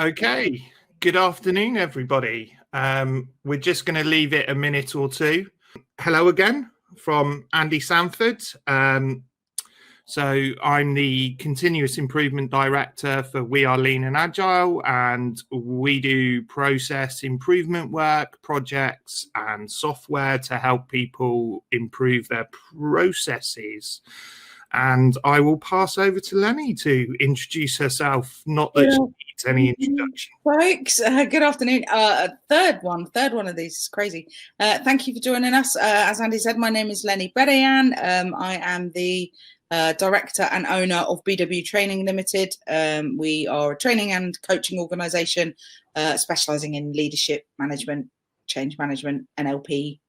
Okay, good afternoon, everybody. We're just going to leave it a minute or two. Hello again from Andy Sanford. So I'm the Continuous Improvement Director for We Are Lean and Agile, and we do process improvement work, projects and software to help people improve their processes. And I will pass over to Lenny to introduce herself, not that she needs any introduction. Folks, good afternoon. Third one of these is crazy. Thank you for joining us. As Andy said, my name is Lenny Bedayan. I am the director and owner of BW Training Limited. We are a training and coaching organisation specialising in leadership management, change management, NLP,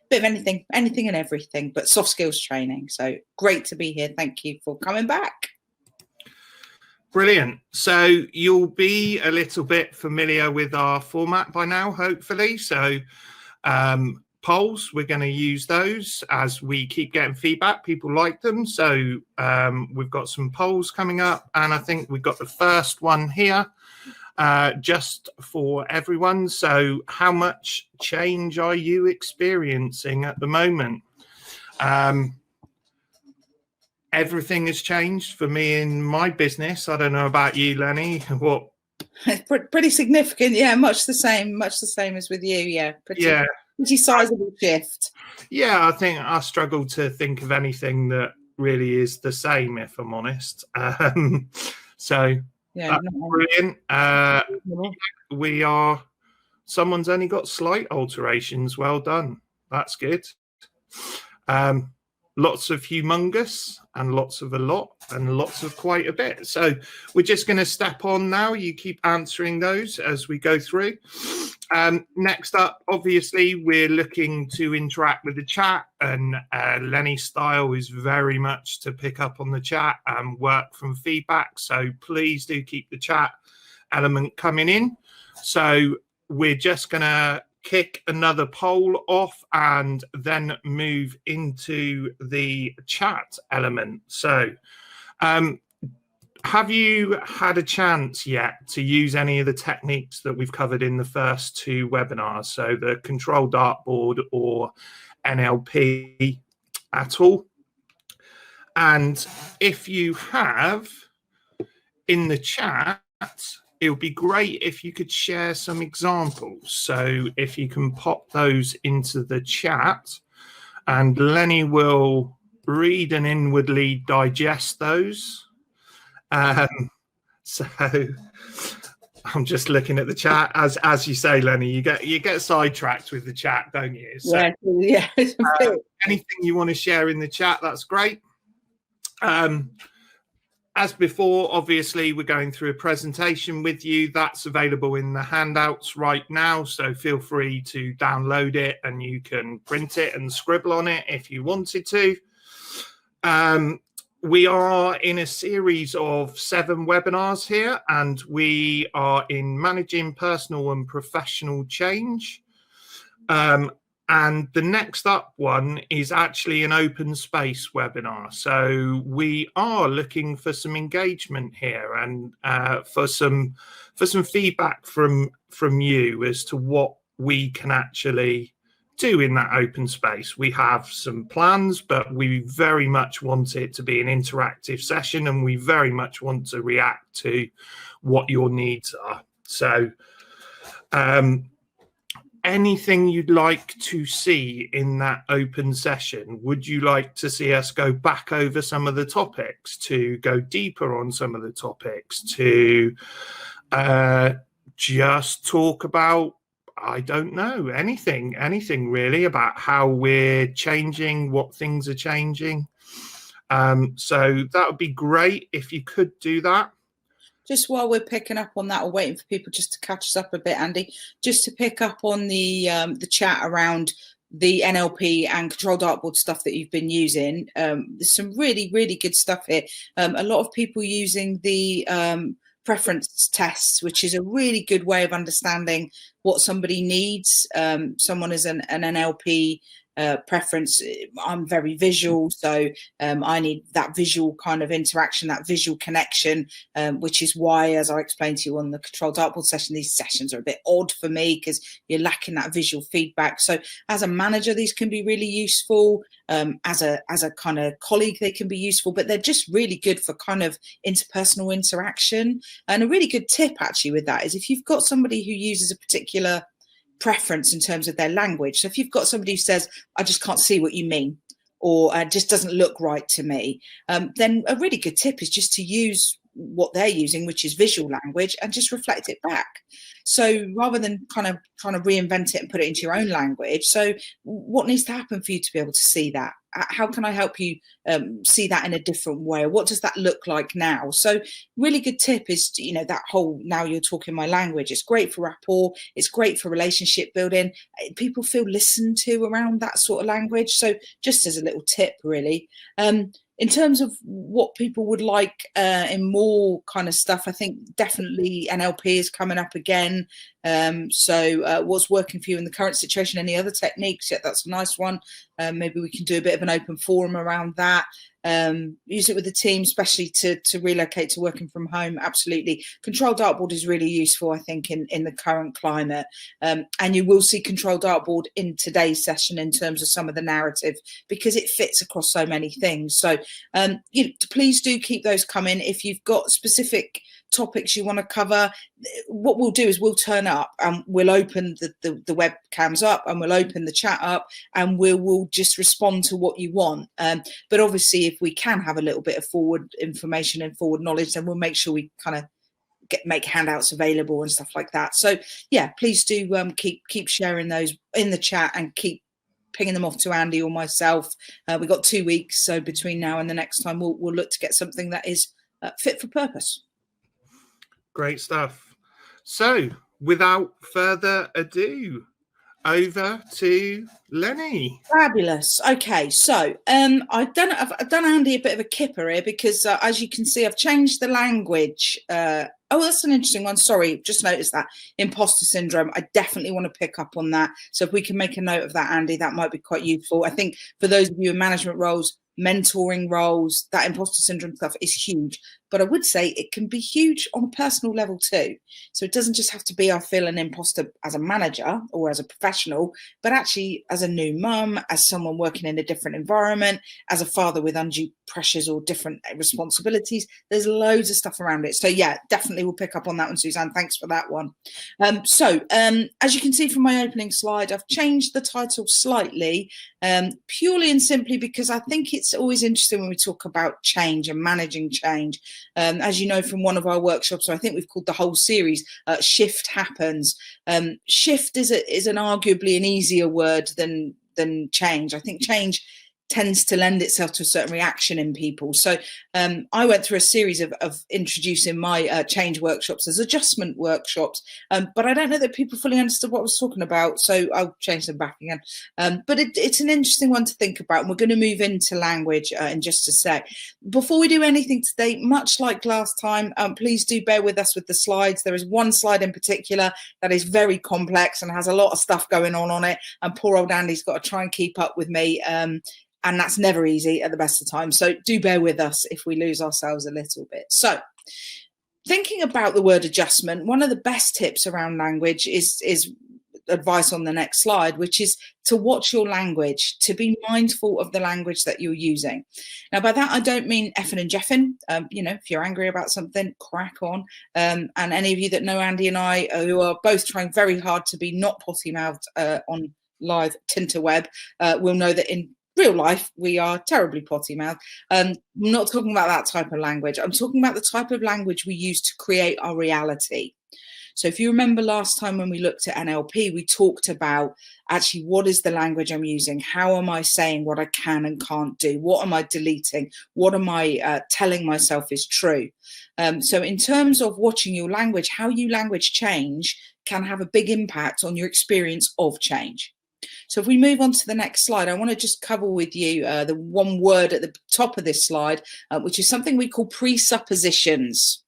bit of anything and everything, but soft skills training. So great to be here. Thank you for coming back. Brilliant. So you'll be a little bit familiar with our format by now, hopefully. So polls, we're going to use those as we keep getting feedback. People like them. So we've got some polls coming up, and I think we've got the first one here just for everyone. So how much change are you experiencing at the moment? Everything has changed for me in my business. I don't know about you, Lenny. What? Pretty significant, yeah. Much the same as with you, yeah. Pretty sizable shift. Yeah, I think I struggle to think of anything that really is the same, if I'm honest. So yeah, brilliant. Someone's only got slight alterations. Well done. That's good. Lots of humongous and lots of a lot and lots of quite a bit. So we're just going to step on now. You keep answering those as we go through. Next up, obviously, we're looking to interact with the chat, and Lenny's style is very much to pick up on the chat and work from feedback. So please do keep the chat element coming in. So we're just going to kick another poll off and then move into the chat element. So have you had a chance yet to use any of the techniques that we've covered in the first two webinars? So the control dartboard or NLP at all? And if you have, in the chat, it would be great if you could share some examples. So if you can pop those into the chat, and Lenny will read and inwardly digest those. So I'm just looking at the chat. As you say, Lenny, you get sidetracked with the chat, don't you? So, yeah. Anything you want to share in the chat, that's great. As before, obviously, we're going through a presentation with you. That's available in the handouts right now. So feel free to download it, and you can print it and scribble on it if you wanted to. We are in a series of 7 webinars here, and we are in managing personal and professional change. And the next up one is actually an open space webinar. So we are looking for some engagement here, and for some feedback from you as to what we can actually do in that open space. We have some plans, but we very much want it to be an interactive session, and we very much want to react to what your needs are. So anything you'd like to see in that open session? Would you like to see us go back over some of the topics, to go deeper on some of the topics, to just talk about, I don't know, anything really about how we're changing, what things are changing? So that would be great if you could do that. Just while we're picking up on that, or waiting for people just to catch us up a bit, Andy, just to pick up on the chat around the NLP and control dartboard stuff that you've been using. There's some really, really good stuff here. A lot of people using the preference tests, which is a really good way of understanding what somebody needs. Someone is an NLP preference. I'm very visual, so I need that visual kind of interaction, that visual connection, which is why, as I explained to you on the control dartboard session, these sessions are a bit odd for me because you're lacking that visual feedback. So as a manager, these can be really useful. As a kind of colleague, they can be useful, but they're just really good for kind of interpersonal interaction. And a really good tip actually with that is if you've got somebody who uses a particular preference in terms of their language. So if you've got somebody who says, I just can't see what you mean, or just doesn't look right to me, then a really good tip is just to use what they're using, which is visual language, and just reflect it back. So rather than kind of trying to reinvent it and put it into your own language, so what needs to happen for you to be able to see that? How can I help you see that in a different way? What does that look like now? So really good tip is, you know, that whole now you're talking my language. It's great for rapport. It's great for relationship building. People feel listened to around that sort of language. So just as a little tip, really. In terms of what people would like in more kind of stuff, I think definitely NLP is coming up again. So what's working for you in the current situation? Any other techniques? Yeah, that's a nice one. Maybe we can do a bit of an open forum around that. Use it with the team, especially to relocate to working from home. Absolutely. Control dartboard is really useful, I think, in the current climate. And you will see control dartboard in today's session in terms of some of the narrative, because it fits across so many things. So you know, please do keep those coming. If you've got specific topics you want to cover, what we'll do is we'll turn up and we'll open the webcams up and we'll open the chat up and we'll just respond to what you want. But obviously, if we can have a little bit of forward information and forward knowledge, then we'll make sure we kind of make handouts available and stuff like that. So yeah, please do keep sharing those in the chat and keep pinging them off to Andy or myself. We've got 2 weeks, so between now and the next time we'll look to get something that is fit for purpose. Great stuff. So without further ado, over to Lenny. Fabulous. Okay, so I've done Andy a bit of a kipper here because as you can see, I've changed the language. Oh, that's an interesting one. Sorry, just noticed that. Imposter syndrome. I definitely want to pick up on that. So if we can make a note of that, Andy, that might be quite useful. I think for those of you in management roles, mentoring roles, that imposter syndrome stuff is huge. But I would say it can be huge on a personal level too. So it doesn't just have to be I feel an imposter as a manager or as a professional, but actually as a new mum, as someone working in a different environment, as a father with undue pressures or different responsibilities. There's loads of stuff around it. So yeah, definitely we'll pick up on that one, Suzanne. Thanks for that one. So as you can see from my opening slide, I've changed the title slightly, purely and simply because I think it's always interesting when we talk about change and managing change. As you know from one of our workshops, or I think we've called the whole series, Shift Happens. Shift is an arguably an easier word than change. I think change tends to lend itself to a certain reaction in people. So I went through a series of introducing my change workshops as adjustment workshops, but I don't know that people fully understood what I was talking about, so I'll change them back again. But it's an interesting one to think about, and we're going to move into language in just a sec. Before we do anything today, much like last time, please do bear with us with the slides. There is one slide in particular that is very complex and has a lot of stuff going on it, and poor old Andy's got to try and keep up with me. And that's never easy at the best of times. So do bear with us if we lose ourselves a little bit. So thinking about the word adjustment, one of the best tips around language is advice on the next slide, which is to watch your language, to be mindful of the language that you're using. Now, by that, I don't mean effing and jeffing. You know, if you're angry about something, crack on. And any of you that know Andy and I, who are both trying very hard to be not potty-mouthed on live Tinterweb, will know that in real life, we are terribly potty-mouthed. I'm not talking about that type of language. I'm talking about the type of language we use to create our reality. So if you remember last time when we looked at NLP, we talked about actually what is the language I'm using? How am I saying what I can and can't do? What am I deleting? What am I telling myself is true? So in terms of watching your language, how you language change can have a big impact on your experience of change. So if we move on to the next slide, I want to just cover with you the one word at the top of this slide, which is something we call presuppositions.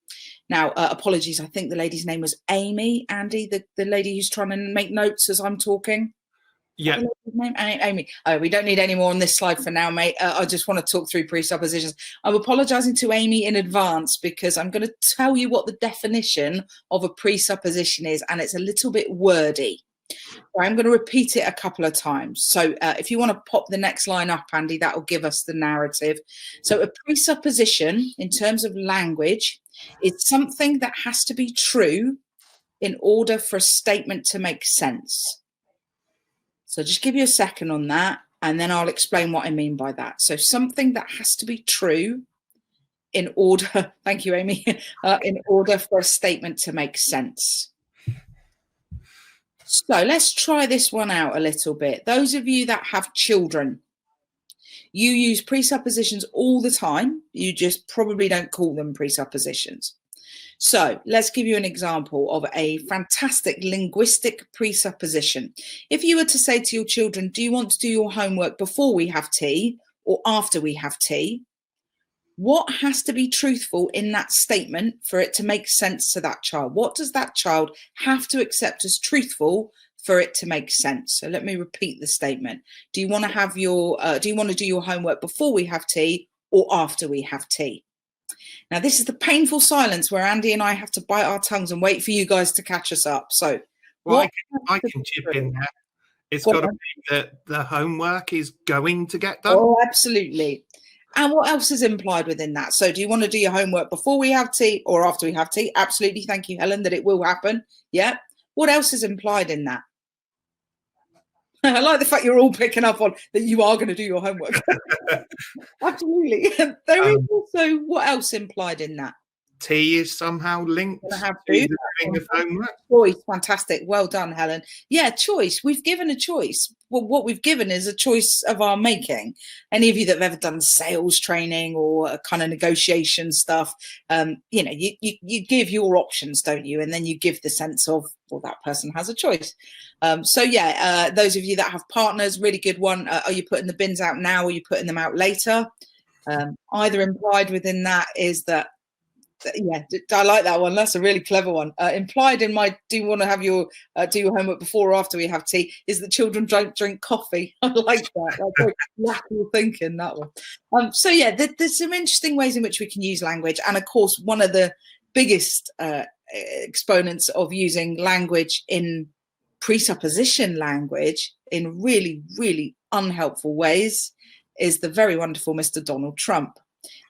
Now, apologies, I think the lady's name was Amy, Andy, the lady who's trying to make notes as I'm talking. Yeah. Name? Amy. Oh, we don't need any more on this slide for now, mate. I just want to talk through presuppositions. I'm apologising to Amy in advance because I'm going to tell you what the definition of a presupposition is, and it's a little bit wordy. So I'm going to repeat it a couple of times. So if you want to pop the next line up, Andy, that will give us the narrative. So a presupposition, in terms of language, is something that has to be true in order for a statement to make sense. So just give you a second on that, and then I'll explain what I mean by that. So something that has to be true in order, thank you, Amy, in order for a statement to make sense. So let's try this one out a little bit. Those of you that have children, you use presuppositions all the time. You just probably don't call them presuppositions. So let's give you an example of a fantastic linguistic presupposition. If you were to say to your children, do you want to do your homework before we have tea or after we have tea? What has to be truthful in that statement for it to make sense to that child? What does that child have to accept as truthful for it to make sense? So let me repeat the statement. Do you want to have your, do you want to do your homework before we have tea or after we have tea? Now, this is the painful silence where Andy and I have to bite our tongues and wait for you guys to catch us up. So, well, I can chip in there. It's got to be that the homework is going to get done. Oh, absolutely. And what else is implied within that? So do you want to do your homework before we have tea or after we have tea? Absolutely. Thank you, Helen, that it will happen. Yeah. What else is implied in that? I like the fact you're all picking up on that you are going to do your homework. Absolutely. There is also, what else implied in that? Tea is somehow linked to the doing of homework. Choice, fantastic. Well done, Helen. Yeah, choice. We've given a choice. Well, what we've given is a choice of our making. Any of you that have ever done sales training or kind of negotiation stuff, you know, you give your options, don't you? And then you give the sense of, well, that person has a choice. So yeah, those of you that have partners, really good one. Are you putting the bins out now or are you putting them out later? Either implied within that is that, yeah, I like that one. That's a really clever one. Implied in my do you want to have your do your homework before or after we have tea is that children don't drink coffee. I like that. That's very lateral thinking, that one. So yeah, there's some interesting ways in which we can use language, and of course one of the biggest exponents of using language in presupposition language in really, really unhelpful ways is the very wonderful Mr. Donald Trump.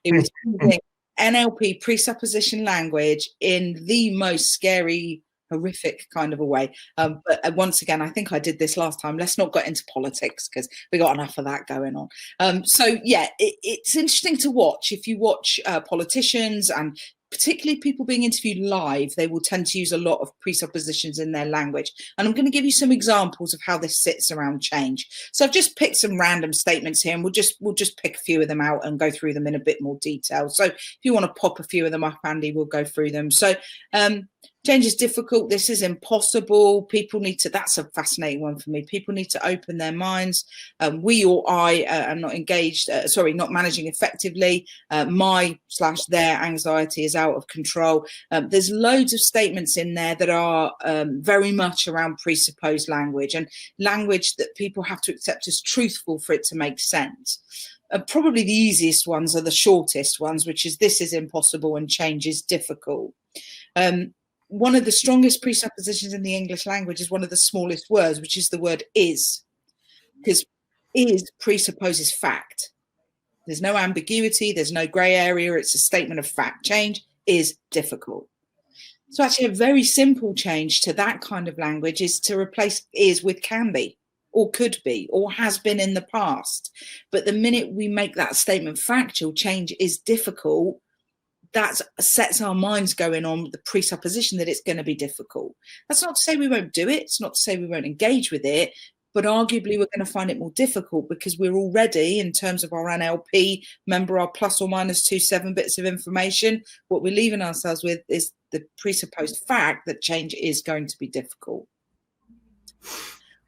He was using NLP presupposition language in the most scary, horrific kind of a way. But once again, I think I did this last time. Let's not get into politics because we got enough of that going on. So yeah, it's interesting to watch. If you watch politicians and particularly people being interviewed live, they will tend to use a lot of presuppositions in their language. And I'm going to give you some examples of how this sits around change. So I've just picked some random statements here, and we'll just pick a few of them out and go through them in a bit more detail. So if you want to pop a few of them up, Andy, we'll go through them. So change is difficult. This is impossible. People need to, that's a fascinating one for me. People need to open their minds. We or I are not engaged, not managing effectively. My/their anxiety is out of control. There's loads of statements in there that are very much around presupposed language and language that people have to accept as truthful for it to make sense. Probably the easiest ones are the shortest ones, which is this is impossible and change is difficult. One of the strongest presuppositions in the English language is one of the smallest words, which is the word is, because is presupposes fact. There's no ambiguity, there's no grey area, it's a statement of fact. Change is difficult. So actually a very simple change to that kind of language is to replace is with can be, or could be, or has been in the past. But the minute we make that statement factual, change is difficult, that sets our minds going on the presupposition that it's going to be difficult. That's not to say we won't do it. It's not to say we won't engage with it, but arguably we're going to find it more difficult because we're already, in terms of our NLP, remember our plus or minus 7 bits of information, what we're leaving ourselves with is the presupposed fact that change is going to be difficult.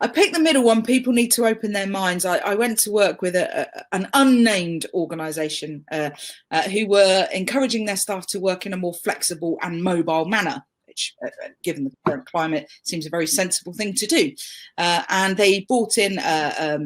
I picked the middle one. People need to open their minds. I went to work with an unnamed organisation who were encouraging their staff to work in a more flexible and mobile manner. which, given the current climate, seems a very sensible thing to do. And they brought in a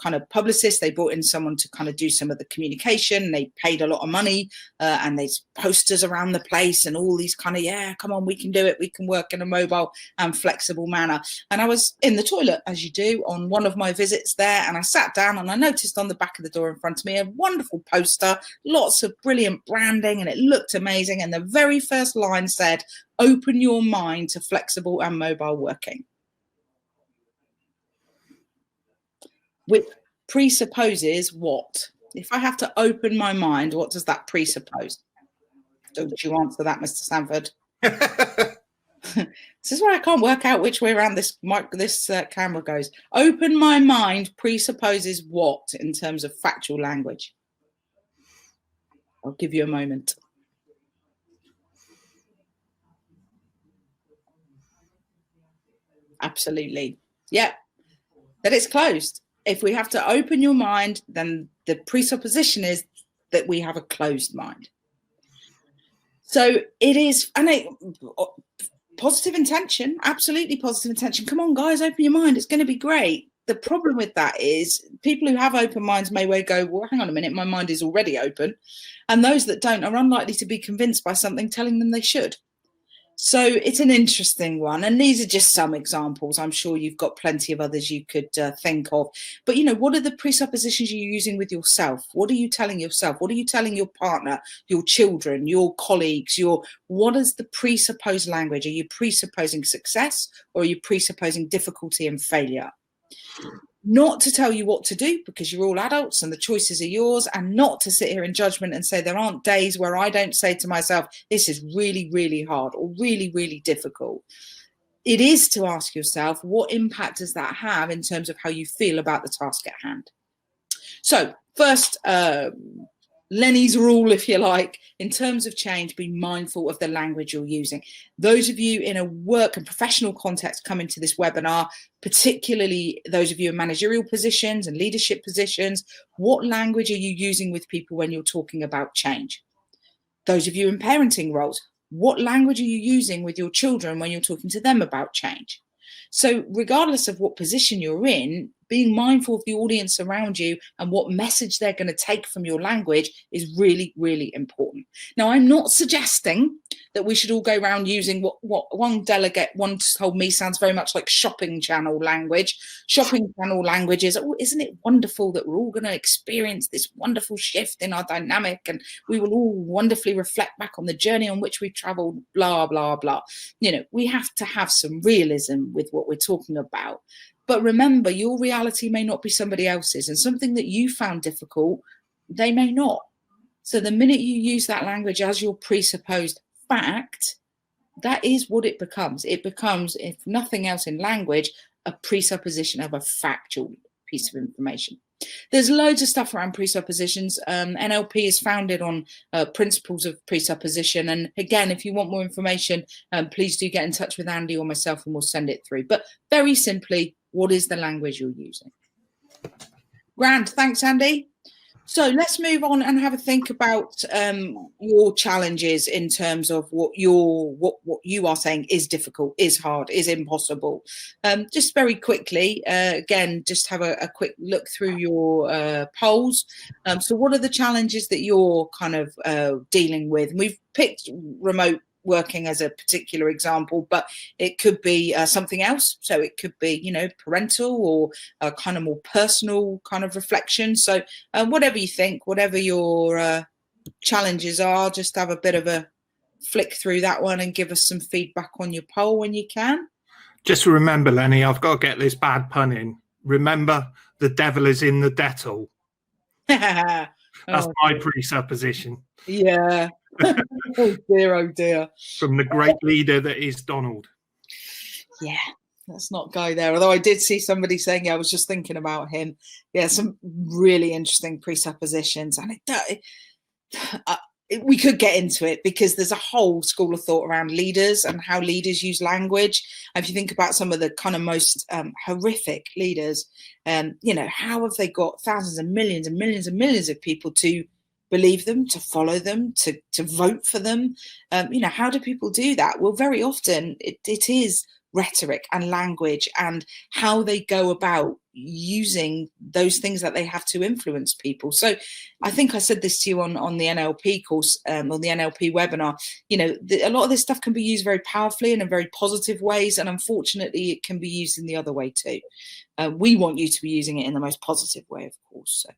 kind of publicist. They brought in someone to kind of do some of the communication. They paid a lot of money, and there's posters around the place and all these kind of, yeah, come on, we can do it. We can work in a mobile and flexible manner. And I was in the toilet, as you do, on one of my visits there, and I sat down and I noticed on the back of the door in front of me a wonderful poster, lots of brilliant branding, and it looked amazing. And the very first line said, "Open your mind to flexible and mobile working," which presupposes what? If I have to open my mind, what does that presuppose? Don't you answer that, Mr. Sanford? This is why I can't work out which way around this camera goes. Open my mind presupposes what in terms of factual language? I'll give you a moment. Absolutely. Yeah, that it's closed. If we have to open your mind, then the presupposition is that we have a closed mind. So it is, and positive intention, absolutely positive intention. Come on, guys, open your mind. It's going to be great. The problem with that is people who have open minds may well go, well, hang on a minute, my mind is already open. And those that don't are unlikely to be convinced by something telling them they should. So it's an interesting one. And these are just some examples. I'm sure you've got plenty of others you could think of. But, what are the presuppositions you're using with yourself? What are you telling yourself? What are you telling your partner, your children, your colleagues? What is the presupposed language? Are you presupposing success, or are you presupposing difficulty and failure? Not to tell you what to do, because you're all adults and the choices are yours, and not to sit here in judgment and say there aren't days where I don't say to myself, this is really, really hard or really, really difficult. It is to ask yourself, what impact does that have in terms of how you feel about the task at hand? So first, Lenny's rule, if you like, in terms of change, be mindful of the language you're using. Those of you in a work and professional context come into this webinar, particularly those of you in managerial positions and leadership positions, what language are you using with people when you're talking about change? Those of you in parenting roles, what language are you using with your children when you're talking to them about change? So regardless of what position you're in, being mindful of the audience around you and what message they're going to take from your language is really, really important. Now, I'm not suggesting that we should all go around using what one delegate once told me sounds very much like shopping channel language. Shopping channel language is, oh, isn't it wonderful that we're all going to experience this wonderful shift in our dynamic, and we will all wonderfully reflect back on the journey on which we've traveled, blah, blah, blah. We have to have some realism with what we're talking about. But remember, your reality may not be somebody else's, and something that you found difficult, they may not. So the minute you use that language as your presupposed fact, that is what it becomes. It becomes, if nothing else in language, a presupposition of a factual piece of information. There's loads of stuff around presuppositions. NLP is founded on principles of presupposition. And again, if you want more information, please do get in touch with Andy or myself and we'll send it through. But very simply, what is the language you're using? Grand. Thanks, Andy. So let's move on and have a think about your challenges in terms of what you are saying is difficult, is hard, is impossible. Just very quickly, again, just have a quick look through your polls. So what are the challenges that you're kind of dealing with? We've picked remote working as a particular example, but it could be something else. So it could be, parental or a kind of more personal kind of reflection. So whatever you think, whatever your challenges are, just have a bit of a flick through that one and give us some feedback on your poll when you can. Just remember, Lenny, I've got to get this bad pun in. Remember, the devil is in the Dettol. That's my presupposition. Yeah. Oh dear. From the great leader that is Donald. Yeah, let's not go there. Although I did see somebody saying, I was just thinking about him. Yeah, some really interesting presuppositions. And we could get into it because there's a whole school of thought around leaders and how leaders use language. And if you think about some of the kind of most horrific leaders, how have they got thousands and millions and millions and millions of people to believe them, to follow them, to vote for them. How do people do that? Well, very often it is rhetoric and language and how they go about using those things that they have to influence people. So I think I said this to you on the NLP course, on the NLP webinar. A lot of this stuff can be used very powerfully and in very positive ways, and unfortunately it can be used in the other way too. We want you to be using it in the most positive way, of course. So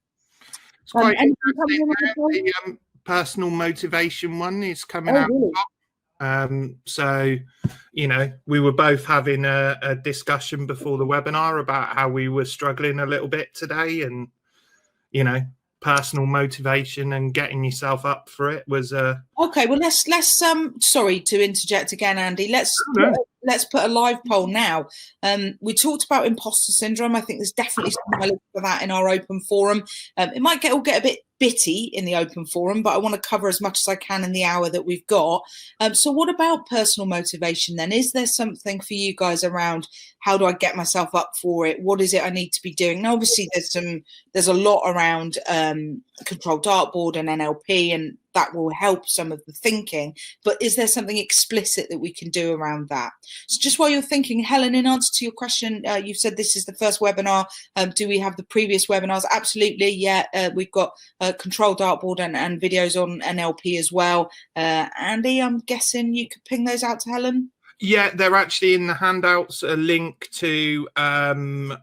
it's quite interesting. The personal motivation one is coming out. Really? So, we were both having a discussion before the webinar about how we were struggling a little bit today, and personal motivation and getting yourself up for it was okay. Well, let's sorry to interject again, Andy. Let's put a live poll now. We talked about imposter syndrome. I think there's definitely some relevance for that in our open forum. It might get a bit bitty in the open forum, but I want to cover as much as I can in the hour that we've got. So what about personal motivation then? Is there something for you guys around how do I get myself up for it? What is it I need to be doing? Now, obviously, there's a lot around controlled dartboard and NLP, and that will help some of the thinking, but is there something explicit that we can do around that? So just while you're thinking, Helen, in answer to your question, you've said this is the first webinar. Do we have the previous webinars? Absolutely, yeah. We've got controlled dartboard and videos on NLP as well. Andy, I'm guessing you could ping those out to Helen? Yeah, they're actually in the handouts, a link to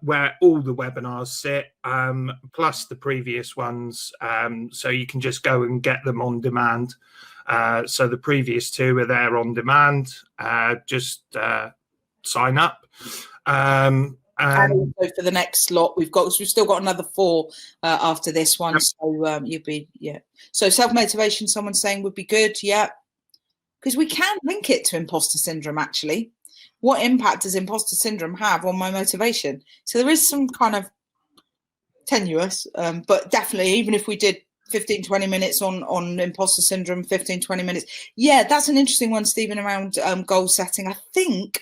where all the webinars sit, plus the previous ones. So you can just go and get them on demand. So the previous two are there on demand. Just sign up. And also for the next slot, we've still got another 4 after this one. So So self-motivation, someone's saying would be good. Yeah. Because we can link it to imposter syndrome, actually. What impact does imposter syndrome have on my motivation? So there is some kind of tenuous, but definitely, even if we did 15, 20 minutes on imposter syndrome, 15, 20 minutes. Yeah, that's an interesting one, Stephen, around goal setting. I think,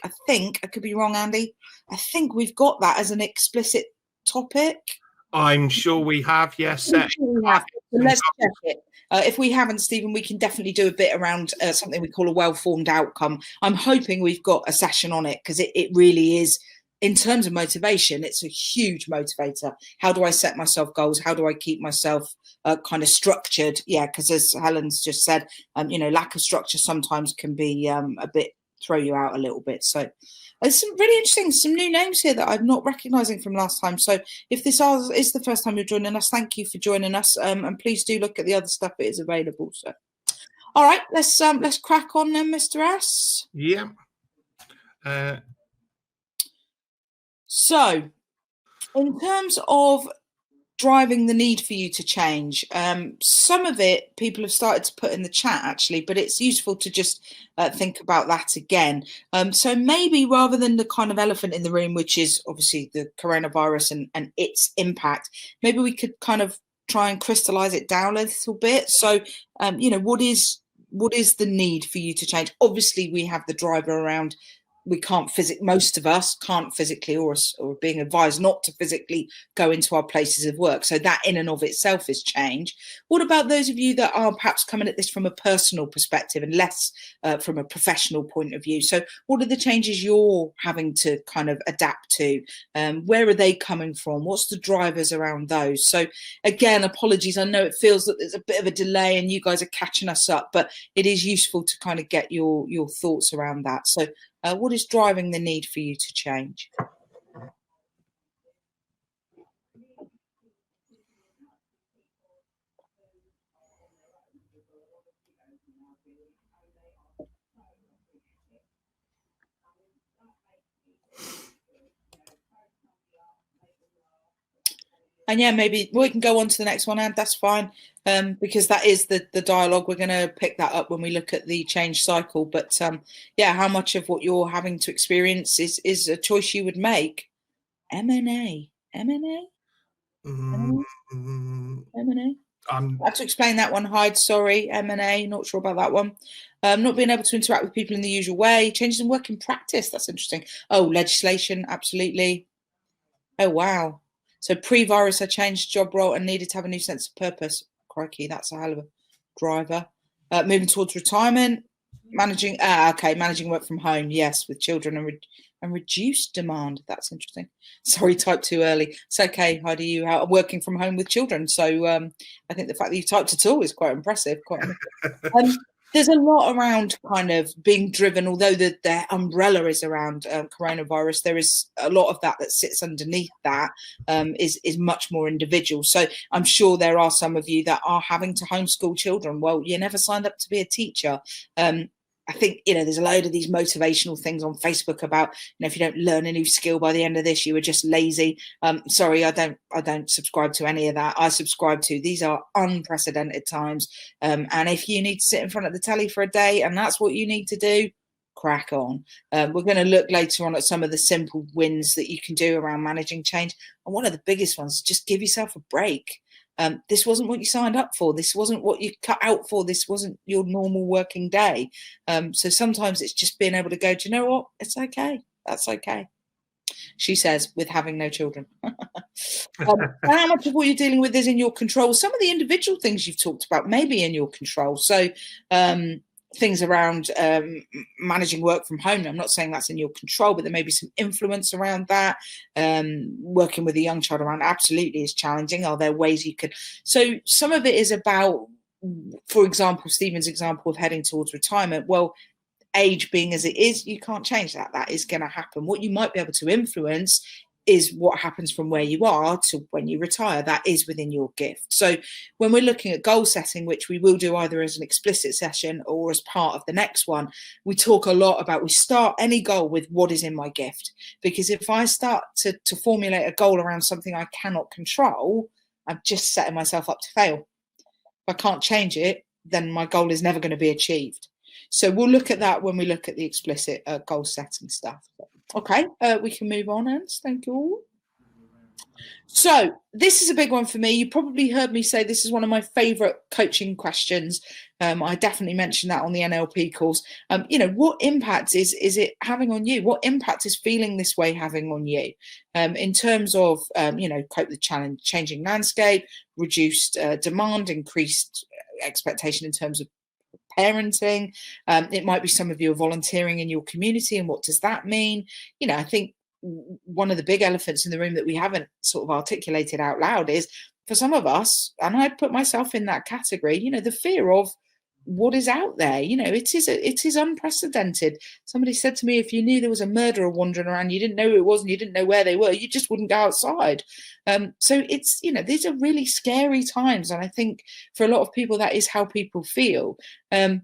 I could be wrong, Andy. I think we've got that as an explicit topic. I'm sure we have, yes. Sure we have. So let's check it. If we haven't, Stephen, we can definitely do a bit around something we call a well-formed outcome. I'm hoping we've got a session on it because it really is, in terms of motivation, it's a huge motivator. How do I set myself goals? How do I keep myself kind of structured? Yeah, because as Helen's just said, lack of structure sometimes can be a bit, throw you out a little bit. So there's some really interesting, some new names here that I'm not recognising from last time. So if this is the first time you're joining us, thank you for joining us. And please do look at the other stuff that is available. So, all right, let's crack on then, Mr. S. Yeah. So in terms of driving the need for you to change, some of it people have started to put in the chat actually, but it's useful to just think about that again. So maybe rather than the kind of elephant in the room, which is obviously the coronavirus and its impact, maybe we could kind of try and crystallize it down a little bit. So what is the need for you to change? Obviously we have the driver around, most of us can't physically or being advised not to physically go into our places of work. So that in and of itself is change. What about those of you that are perhaps coming at this from a personal perspective and less from a professional point of view? So what are the changes you're having to kind of adapt to? Where are they coming from? What's the drivers around those? So again, apologies. I know it feels that there's a bit of a delay and you guys are catching us up, but it is useful to kind of get your thoughts around that. So what is driving the need for you to change? And yeah, maybe we can go on to the next one, and that's fine, because that is the dialogue. We're going to pick that up when we look at the change cycle. But yeah, how much of what you're having to experience is a choice you would make? M&A. I have to explain that one. Hyde, sorry. M&A, not sure about that one. Not being able to interact with people in the usual way. Changes in work in practice. That's interesting. Oh, legislation. Absolutely. Oh, wow. So pre-virus, I changed job role and needed to have a new sense of purpose. crikey, that's a hell of a driver. Moving towards retirement, managing work from home, yes, with children and reduced demand. That's interesting. Sorry, typed too early. It's okay, Heidi, you are working from home with children. So I think the fact that you typed at all is quite impressive. There's a lot around kind of being driven, although the umbrella is around coronavirus, there is a lot of that sits underneath that is much more individual. So I'm sure there are some of you that are having to homeschool children. Well, you never signed up to be a teacher. I think, there's a load of these motivational things on Facebook about, if you don't learn a new skill by the end of this, you were just lazy. Sorry, I don't subscribe to any of that. I subscribe to these are unprecedented times. And if you need to sit in front of the telly for a day and that's what you need to do, crack on. We're going to look later on at some of the simple wins that you can do around managing change. And one of the biggest ones is just give yourself a break. This wasn't what you signed up for. This wasn't what you cut out for. This wasn't your normal working day. So sometimes it's just being able to go, do you know what? It's okay. That's okay. She says, with having no children. How much of what you're dealing with is in your control? Some of the individual things you've talked about may be in your control. So things around managing work from home. I'm not saying that's in your control, but there may be some influence around that. Working with a young child around absolutely is challenging. Are there ways you could? So some of it is about, for example, Stephen's example of heading towards retirement. Well, age being as it is, you can't change that. That is going to happen. What you might be able to influence is what happens from where you are to when you retire. That is within your gift. So when we're looking at goal setting, which we will do either as an explicit session or as part of the next one, we talk a lot about, we start any goal with what is in my gift. Because if I start to formulate a goal around something I cannot control, I'm just setting myself up to fail. If I can't change it, then my goal is never going to be achieved. So we'll look at that when we look at the explicit goal setting stuff. Okay, we can move on, Ernst. Thank you all. So this is a big one for me. You probably heard me say this is one of my favourite coaching questions. I definitely mentioned that on the NLP course. What impact is it having on you? What impact is feeling this way having on you? In terms of, cope with the changing landscape, reduced demand, increased expectation in terms of parenting. It might be some of you are volunteering in your community, and what does that mean? I think one of the big elephants in the room that we haven't sort of articulated out loud is, for some of us, and I put myself in that category, the fear of what is out there. It is unprecedented. Somebody said to me, if you knew there was a murderer wandering around, you didn't know who it was and you didn't know where they were, you just wouldn't go outside. So it's, these are really scary times. And I think for a lot of people, that is how people feel. And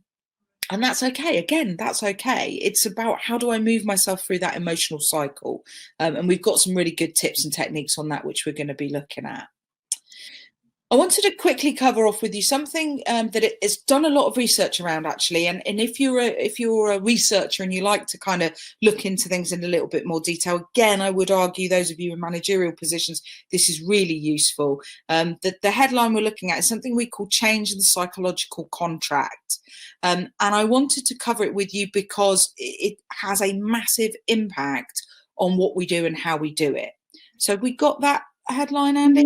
that's okay. Again, that's okay. It's about, how do I move myself through that emotional cycle? And we've got some really good tips and techniques on that, which we're going to be looking at. I wanted to quickly cover off with you something that it has done a lot of research around, actually. And if you're a researcher and you like to kind of look into things in a little bit more detail, again, I would argue those of you in managerial positions, this is really useful. The headline we're looking at is something we call Change in the Psychological Contract. And I wanted to cover it with you because it has a massive impact on what we do and how we do it. So we got that headline, Andy?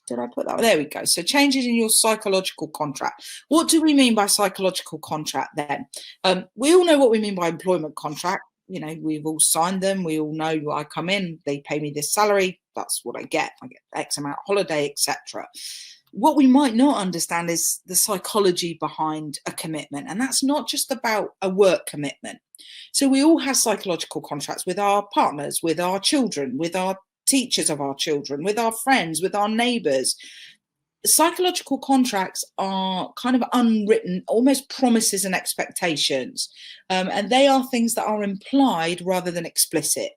Did I put that? There we go. So changes in your psychological contract. What do we mean by psychological contract then? We all know what we mean by employment contract. We've all signed them. We all know I come in, they pay me this salary. That's what I get. I get X amount of holiday, etc. What we might not understand is the psychology behind a commitment. And that's not just about a work commitment. So we all have psychological contracts with our partners, with our children, with our teachers of our children, with our friends, with our neighbours. Psychological contracts are kind of unwritten, almost promises and expectations. And they are things that are implied rather than explicit.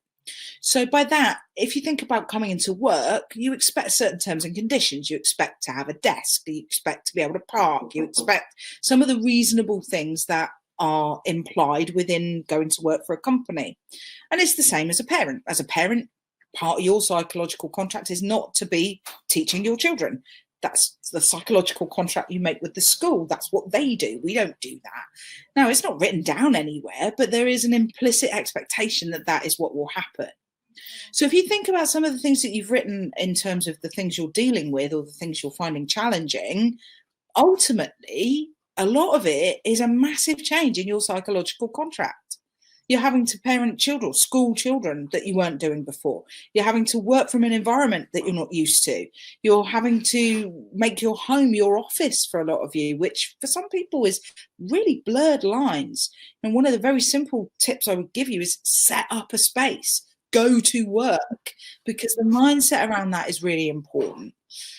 So by that, if you think about coming into work, you expect certain terms and conditions. You expect to have a desk. You expect to be able to park. You expect some of the reasonable things that are implied within going to work for a company. And it's the same as a parent. As a parent, part of your psychological contract is not to be teaching your children. That's the psychological contract you make with the school. That's what they do. We don't do that. Now, it's not written down anywhere, but there is an implicit expectation that that is what will happen. So if you think about some of the things that you've written in terms of the things you're dealing with or the things you're finding challenging, ultimately, a lot of it is a massive change in your psychological contract. You're having to parent children, school children that you weren't doing before. You're having to work from an environment that you're not used to. You're having to make your home your office for a lot of you, which for some people is really blurred lines. And one of the very simple tips I would give you is set up a space, go to work, because the mindset around that is really important.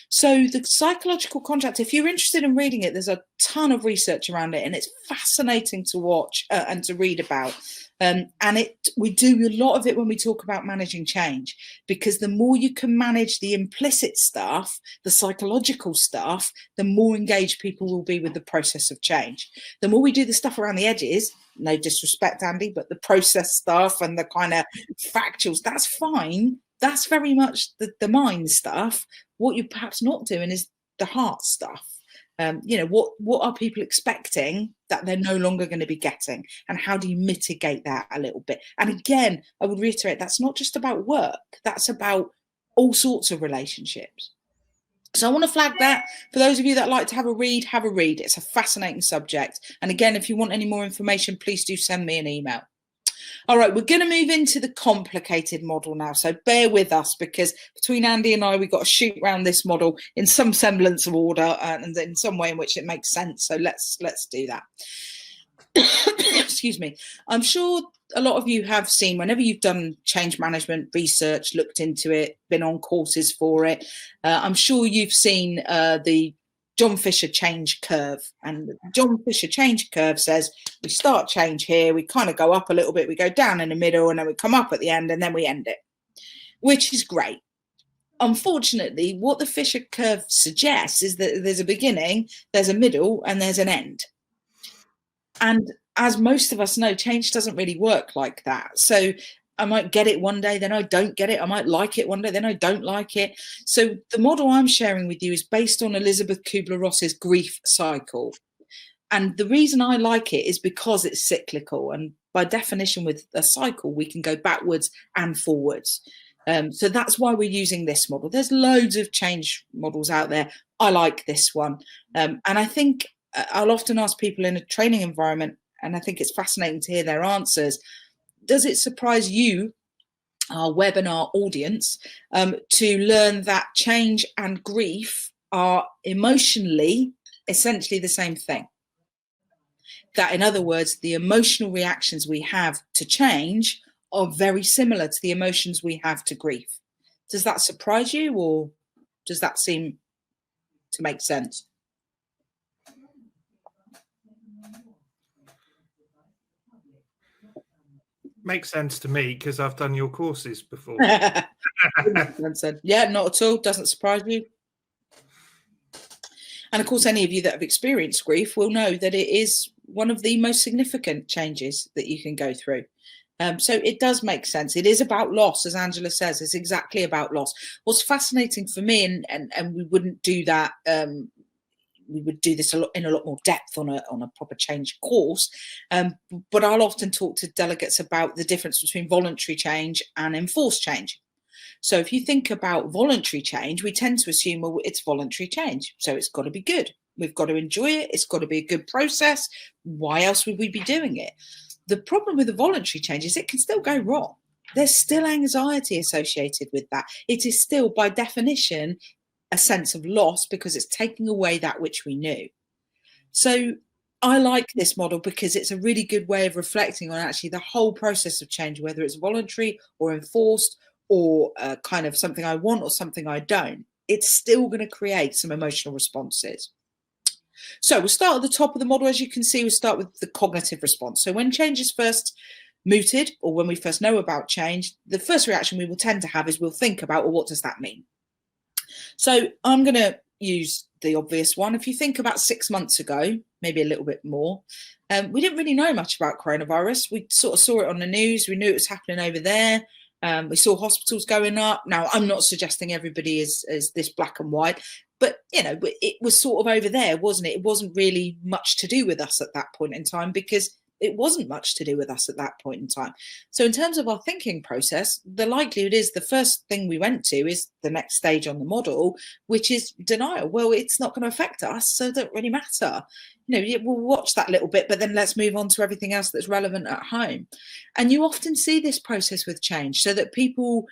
So the psychological contract, if you're interested in reading it, there's a ton of research around it, and it's fascinating to watch and to read about. We do a lot of it when we talk about managing change, because the more you can manage the implicit stuff, the psychological stuff, the more engaged people will be with the process of change. The more we do the stuff around the edges, no disrespect, Andy, but the process stuff and the kind of factuals, that's fine. That's very much the mind stuff. What you're perhaps not doing is the heart stuff. What are people expecting that they're no longer going to be getting, and how do you mitigate that a little bit? And again, I would reiterate, that's not just about work, that's about all sorts of relationships. So I want to flag that for those of you that like to have a read. It's a fascinating subject. And again, if you want any more information, please do send me an email. All right, we're going to move into the complicated model now. So bear with us, because between Andy and I, we've got to shoot around this model in some semblance of order and in some way in which it makes sense. So let's do that. Excuse me. I'm sure a lot of you have seen, whenever you've done change management research, looked into it, been on courses for it, I'm sure you've seen the John Fisher change curve. And the John Fisher change curve says we start change here, we kind of go up a little bit, we go down in the middle, and then we come up at the end, and then we end it, which is great. Unfortunately, what the Fisher curve suggests is that there's a beginning, there's a middle, and there's an end. And as most of us know, change doesn't really work like that. So I might get it one day, then I don't get it. I might like it one day, then I don't like it. So the model I'm sharing with you is based on Elizabeth Kubler-Ross's grief cycle. And the reason I like it is because it's cyclical. And by definition, with a cycle, we can go backwards and forwards. So that's why we're using this model. There's loads of change models out there. I like this one. And I think I'll often ask people in a training environment, and I think it's fascinating to hear their answers. Does it surprise you, our webinar audience, to learn that change and grief are emotionally essentially the same thing? That, in other words, the emotional reactions we have to change are very similar to the emotions we have to grief. Does that surprise you, or does that seem to make sense? Makes sense to me, because I've done your courses before. Yeah, not at all. Doesn't surprise you. And of course, any of you that have experienced grief will know that it is one of the most significant changes that you can go through. So it does make sense. It is about loss, as Angela says. It's exactly about loss. What's fascinating for me, and we wouldn't do that. We would do this in a lot more depth on a proper change course. But I'll often talk to delegates about the difference between voluntary change and enforced change. So if you think about voluntary change, we tend to assume, well, it's voluntary change, so it's got to be good. We've got to enjoy it. It's got to be a good process. Why else would we be doing it? The problem with the voluntary change is it can still go wrong. There's still anxiety associated with that. It is still, by definition, a sense of loss, because it's taking away that which we knew. So I like this model because it's a really good way of reflecting on actually the whole process of change, whether it's voluntary or enforced, or kind of something I want or something I don't. It's still going to create some emotional responses. So we'll start at the top of the model. As you can see, we'll start with the cognitive response. So when change is first mooted, or when we first know about change, the first reaction we will tend to have is we'll think about, well, what does that mean? So I'm going to use the obvious one. If you think about 6 months ago, maybe a little bit more, we didn't really know much about coronavirus. We sort of saw it on the news. We knew it was happening over there. We saw hospitals going up. Now, I'm not suggesting everybody is this black and white, but, you know, it was sort of over there, wasn't it? It wasn't really much to do with us at that point in time, because it wasn't much to do with us at that point in time. So in terms of our thinking process, the likelihood is the first thing we went to is the next stage on the model, which is denial. Well, it's not going to affect us, so it doesn't really matter. We'll watch that little bit, but then let's move on to everything else that's relevant at home. And you often see this process with change, so that people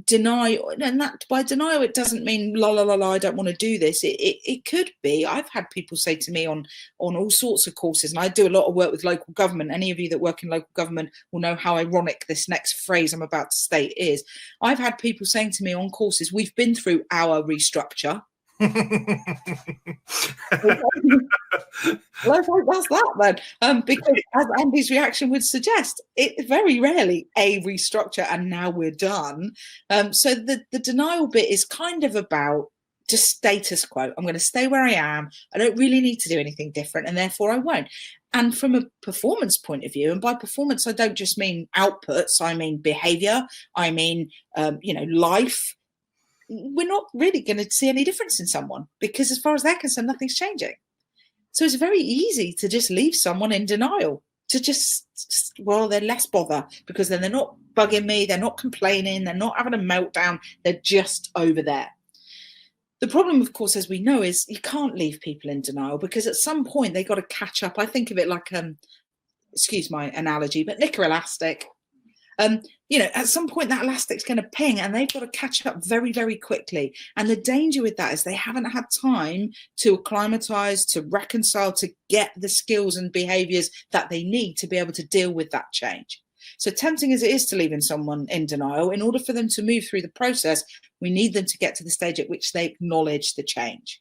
deny, and that by denial it doesn't mean la la la la I don't want to do this. It could be, I've had people say to me on all sorts of courses, and I do a lot of work with local government. Any of you that work in local government will know how ironic this next phrase I'm about to state is. I've had people saying to me on courses, we've been through our restructure. Well, that's that then, because as Andy's reaction would suggest, it's very rarely a restructure and now we're done. So the denial bit is kind of about just status quo. I'm going to stay where I am. I don't really need to do anything different, and therefore I won't. And from a performance point of view, and by performance I don't just mean outputs, I mean behavior, I mean life. We're not really going to see any difference in someone, because as far as they're concerned, nothing's changing. So it's very easy to just leave someone in denial, to they're less bother, because then they're not bugging me, they're not complaining, they're not having a meltdown, they're just over there. The problem, of course, as we know, is you can't leave people in denial, because at some point they got to catch up. I think of it like, excuse my analogy, but knicker elastic. At some point that elastic's going to ping and they've got to catch up very, very quickly. And the danger with that is they haven't had time to acclimatize, to reconcile, to get the skills and behaviors that they need to be able to deal with that change. So tempting as it is to leaving someone in denial, in order for them to move through the process, we need them to get to the stage at which they acknowledge the change.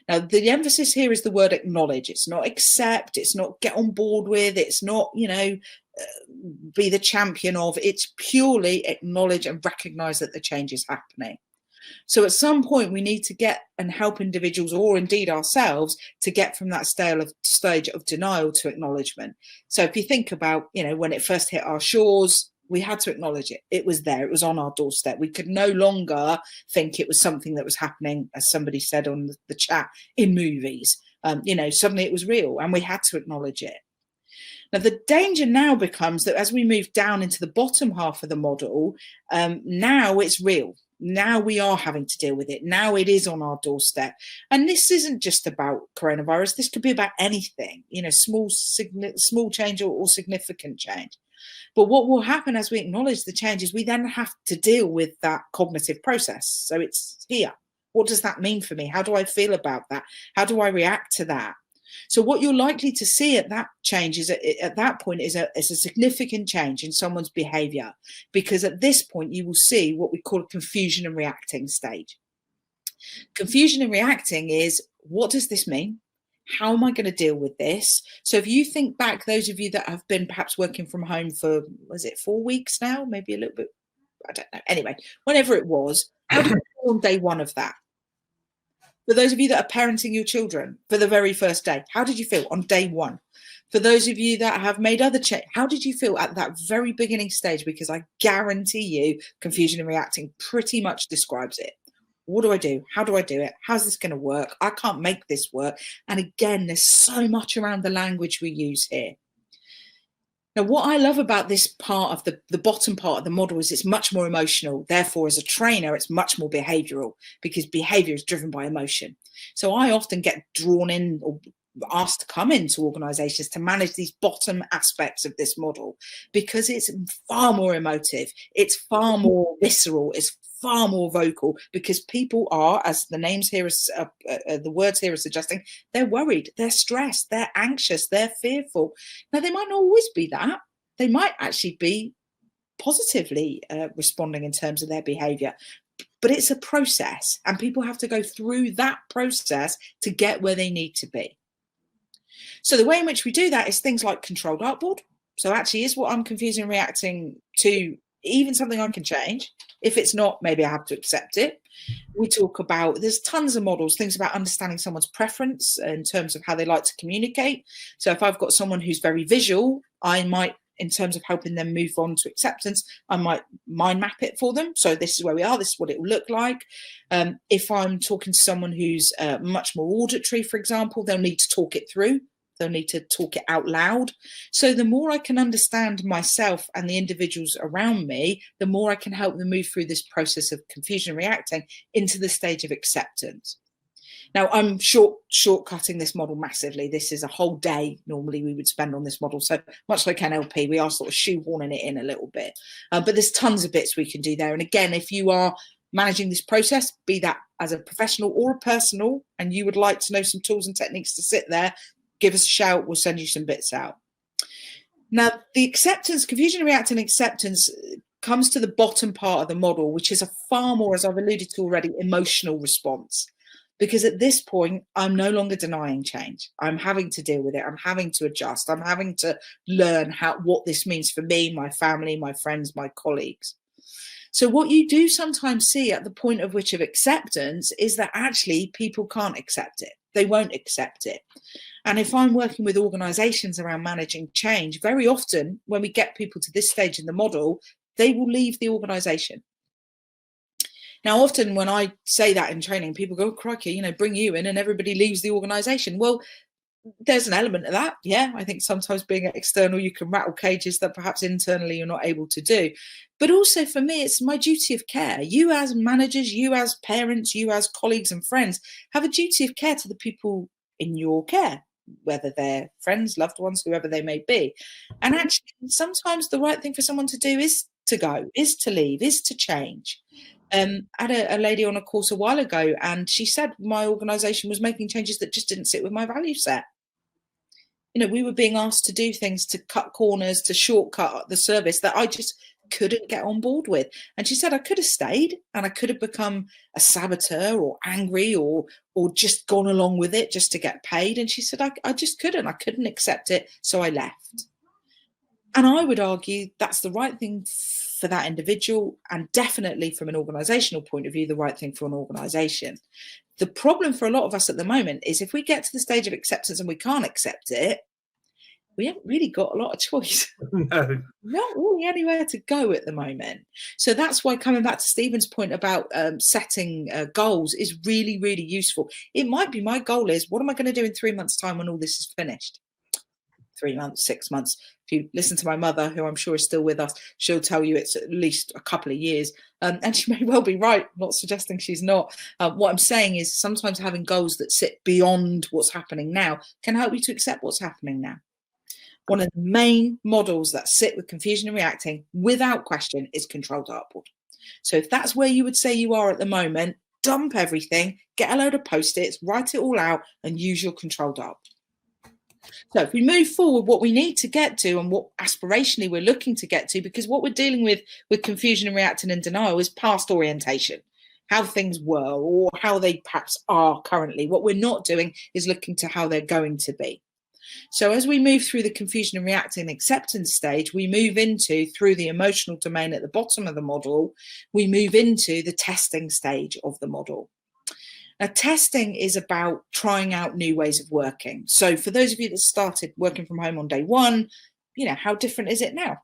Now, the emphasis here is the word acknowledge. It's not accept, it's not get on board with, it's not, be the champion of. It's purely acknowledge and recognize that the change is happening. So at some point we need to get and help individuals, or indeed ourselves, to get from that stage of denial to acknowledgement. So if you think about, when it first hit our shores, we had to acknowledge it. It was there. It was on our doorstep. We could no longer think it was something that was happening, as somebody said on the chat, in movies. Suddenly it was real, and we had to acknowledge it. Now, the danger now becomes that as we move down into the bottom half of the model, now it's real. Now we are having to deal with it. Now it is on our doorstep. And this isn't just about coronavirus. This could be about anything, small change or significant change. But what will happen as we acknowledge the change is we then have to deal with that cognitive process. So it's here. What does that mean for me? How do I feel about that? How do I react to that? So what you're likely to see at that change is at that point is a significant change in someone's behavior, because at this point you will see what we call a confusion and reacting stage. Confusion and reacting is, what does this mean? How am I going to deal with this? So if you think back, those of you that have been perhaps working from home for, was it 4 weeks now? Maybe a little bit, I don't know. Anyway, whenever it was, how did you feel on day one of that? For those of you that are parenting your children for the very first day, how did you feel on day one? For those of you that have made other changes, how did you feel at that very beginning stage? Because I guarantee you, confusion and reacting pretty much describes it. What do I do? How do I do it? How's this going to work? I can't make this work. And again, there's so much around the language we use here. Now, what I love about this part of the bottom part of the model is it's much more emotional. Therefore, as a trainer, it's much more behavioral, because behavior is driven by emotion. So I often get drawn in or asked to come into organizations to manage these bottom aspects of this model, because it's far more emotive. It's far more visceral. It's far more vocal, because people are, as the names here, the words here are suggesting, they're worried, they're stressed, they're anxious, they're fearful. Now, they might not always be that. They might actually be positively responding in terms of their behavior. But it's a process, and people have to go through that process to get where they need to be. So the way in which we do that is things like controlled artboard. So actually, is what I'm confusing and reacting to even something I can change? If it's not, maybe I have to accept it. We talk about, there's tons of models, things about understanding someone's preference in terms of how they like to communicate. So if I've got someone who's very visual, I might, in terms of helping them move on to acceptance, I might mind map it for them. So this is where we are, this is what it will look like. If I'm talking to someone who's much more auditory, for example, they'll need to talk it through. They'll need to talk it out loud. So the more I can understand myself and the individuals around me, the more I can help them move through this process of confusion and reacting into the stage of acceptance. Now, I'm shortcutting this model massively. This is a whole day normally we would spend on this model. So much like NLP, we are sort of shoehorning it in a little bit. But there's tons of bits we can do there. And again, if you are managing this process, be that as a professional or a personal, and you would like to know some tools and techniques to sit there, give us a shout. We'll send you some bits out. Now, the acceptance, confusion, reacting, acceptance comes to the bottom part of the model, which is a far more, as I've alluded to already, emotional response. Because at this point, I'm no longer denying change. I'm having to deal with it. I'm having to adjust. I'm having to learn what this means for me, my family, my friends, my colleagues. So what you do sometimes see at the point of which of acceptance is that actually people can't accept it. They won't accept it. And if I'm working with organizations around managing change, very often when we get people to this stage in the model, they will leave the organization. Now, often when I say that in training, people go, oh, crikey, bring you in and everybody leaves the organization. Well, there's an element of that. Yeah, I think sometimes being external, you can rattle cages that perhaps internally you're not able to do. But also for me, it's my duty of care. You as managers, you as parents, you as colleagues and friends have a duty of care to the people in your care, whether they're friends, loved ones, whoever they may be. And actually, sometimes the right thing for someone to do is to go, is to leave, is to change. I had a lady on a course a while ago, and she said my organisation was making changes that just didn't sit with my value set. We were being asked to do things, to cut corners, to shortcut the service that I just couldn't get on board with. And she said I could have stayed and I could have become a saboteur or angry or just gone along with it just to get paid. And she said I just couldn't. I couldn't accept it, so I left. And I would argue that's the right thing for that individual, and definitely from an organizational point of view, the right thing for an organization. The problem for a lot of us at the moment is if we get to the stage of acceptance and we can't accept it, we haven't really got a lot of choice. No. Not really anywhere to go at the moment. So that's why coming back to Stephen's point about setting goals is really, really useful. It might be my goal is, what am I going to do in 3 months' time when all this is finished? 3 months, 6 months. If you listen to my mother, who I'm sure is still with us, she'll tell you it's at least a couple of years. And she may well be right. I'm not suggesting she's not. What I'm saying is sometimes having goals that sit beyond what's happening now can help you to accept what's happening now. One of the main models that sit with confusion and reacting without question is controlled upward. So if that's where you would say you are at the moment, dump everything, get a load of Post-its, write it all out and use your controlled up. So if we move forward, what we need to get to and what aspirationally we're looking to get to, because what we're dealing with confusion and reacting and denial is past orientation, how things were or how they perhaps are currently. What we're not doing is looking to how they're going to be. So as we move through the confusion and reacting acceptance stage, we move into, through the emotional domain at the bottom of the model, we move into the testing stage of the model. Now, testing is about trying out new ways of working. So for those of you that started working from home on day one, how different is it now?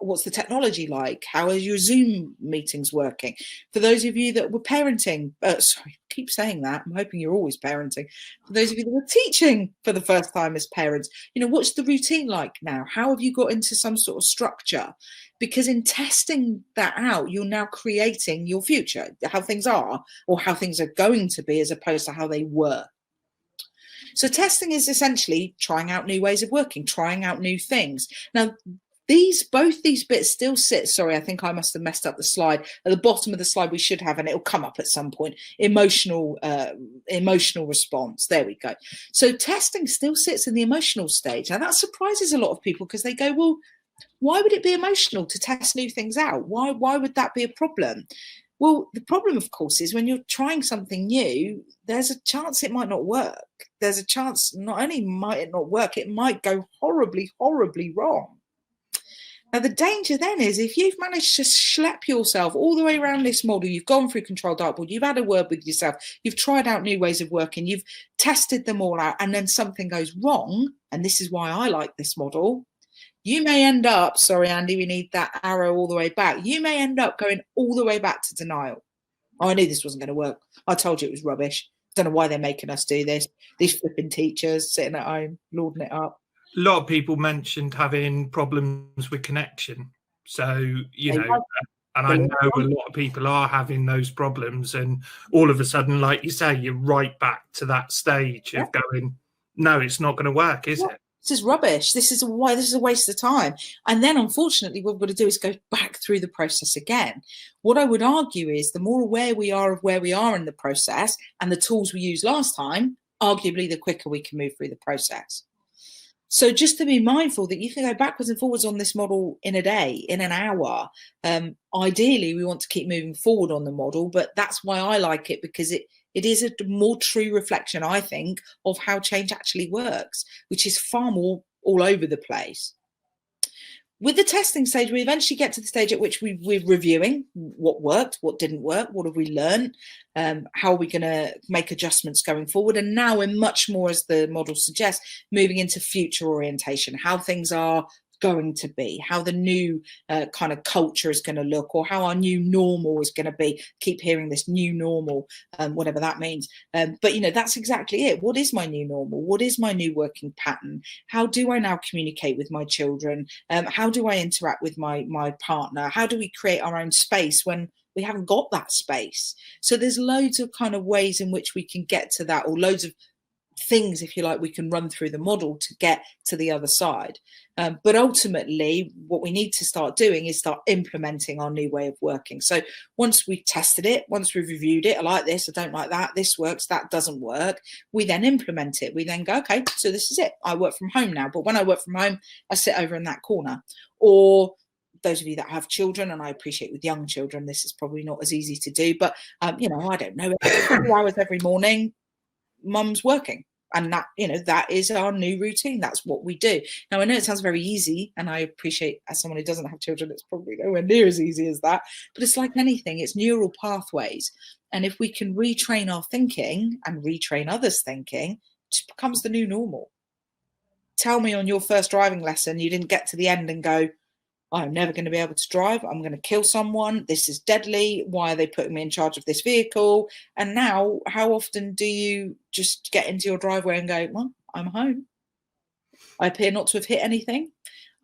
What's the technology like? How are your Zoom meetings working? For those of you that were parenting, sorry, I keep saying that. I'm hoping you're always parenting. For those of you that were teaching for the first time as parents, what's the routine like now? How have you got into some sort of structure? Because in testing that out, you're now creating your future, how things are or how things are going to be as opposed to how they were. So testing is essentially trying out new ways of working, trying out new things. Now, both these bits still sit, sorry, I think I must have messed up the slide. At the bottom of the slide we should have, and it'll come up at some point, emotional response. There we go. So testing still sits in the emotional stage. Now that surprises a lot of people because they go, well, why would it be emotional to test new things out? Why would that be a problem? Well, the problem, of course, is when you're trying something new, there's a chance it might not work. There's a chance not only might it not work, it might go horribly, horribly wrong. Now, the danger then is if you've managed to schlep yourself all the way around this model, you've gone through controlled dartboard, you've had a word with yourself, you've tried out new ways of working, you've tested them all out, and then something goes wrong, and this is why I like this model, you may end up, sorry, Andy, we need that arrow all the way back, you may end up going all the way back to denial. Oh, I knew this wasn't going to work. I told you it was rubbish. Don't know why they're making us do this. These flipping teachers sitting at home, lording it up. A lot of people mentioned having problems with connection. So, you know, and I know a lot of people are having those problems. And all of a sudden, like you say, you're right back to that stage of going, no, it's not going to work, is it? This is rubbish. This is a waste of time. And then, unfortunately, what we've got to do is go back through the process again. What I would argue is the more aware we are of where we are in the process and the tools we used last time, arguably the quicker we can move through the process. So just to be mindful that you can go backwards and forwards on this model in a day, in an hour. Ideally, we want to keep moving forward on the model, but that's why I like it, because it is a more true reflection, I think, of how change actually works, which is far more all over the place. With the testing stage, we eventually get to the stage at which we're reviewing what worked, what didn't work, what have we learned, how are we going to make adjustments going forward. And now we're much more, as the model suggests, moving into future orientation, how things are going to be, how the new kind of culture is going to look, or how our new normal is going to be. Keep hearing this new normal, whatever that means. But, you know, that's exactly it. What is my new normal? What is my new working pattern? How do I now communicate with my children? How do I interact with my partner? How do we create our own space when we haven't got that space? So there's loads of kind of ways in which we can get to that, or loads of things, if you like, we can run through the model to get to the other side. But ultimately, what we need to start doing is start implementing our new way of working. So once we've tested it, once we've reviewed it, I like this, I don't like that, this works, that doesn't work, we then implement it. We then go, okay, so this is it. I work from home now. But when I work from home, I sit over in that corner. Or those of you that have children, and I appreciate with young children, this is probably not as easy to do, but, you know, I don't know, 2 hours every morning, mum's working. And that, you know, that is our new routine. That's what we do. Now, I know it sounds very easy, and I appreciate, as someone who doesn't have children, it's probably nowhere near as easy as that. But it's like anything, it's neural pathways. And if we can retrain our thinking and retrain others' thinking, it just becomes the new normal. Tell me on your first driving lesson, you didn't get to the end and go, I'm never going to be able to drive. I'm going to kill someone. This is deadly. Why are they putting me in charge of this vehicle? And now, how often do you just get into your driveway and go, well, I'm home. I appear not to have hit anything.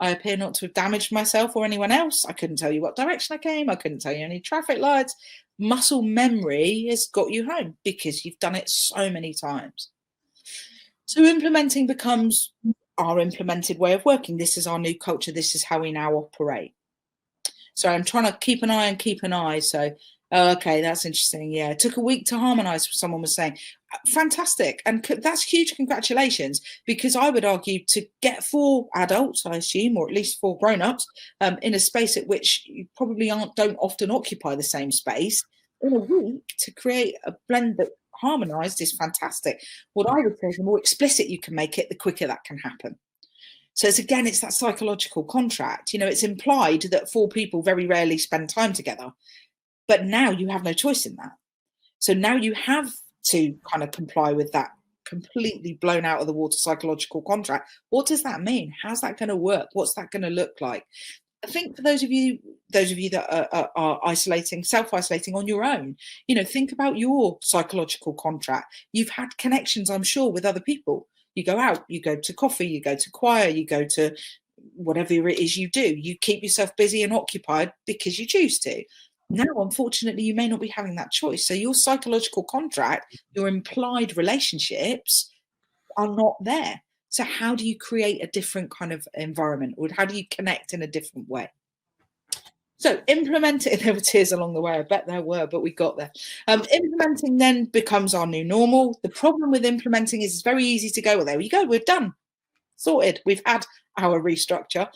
I appear not to have damaged myself or anyone else. I couldn't tell you what direction I came. I couldn't tell you any traffic lights. Muscle memory has got you home because you've done it so many times. So implementing becomes our implemented way of working. This is our new culture. This is how we now operate. So I'm trying to keep an eye. So, okay, that's interesting. Yeah, it took a week to harmonize, someone was saying. Fantastic. And that's huge congratulations, because I would argue to get 4 adults, I assume, or at least 4 grown-ups, in a space at which you probably don't often occupy the same space, in a week to create a blend that harmonized is fantastic. What I would say is the more explicit you can make it, the quicker that can happen. So it's that psychological contract. You know, it's implied that 4 people very rarely spend time together, but now you have no choice in that. So now you have to kind of comply with that completely blown out of the water psychological contract. What does that mean? How's that going to work? What's that going to look like? I think for those of you that are self-isolating on your own, you know, think about your psychological contract. You've had connections, I'm sure, with other people. You go out, you go to coffee, you go to choir, you go to whatever it is you do. You keep yourself busy and occupied because you choose to. Now, unfortunately, you may not be having that choice. So your psychological contract, your implied relationships are not there. So how do you create a different kind of environment? Or how do you connect in a different way? So implementing, there were tears along the way, I bet there were, but we got there. Implementing then becomes our new normal. The problem with implementing is it's very easy to go, well, there we go, we're done, sorted. We've had our restructure.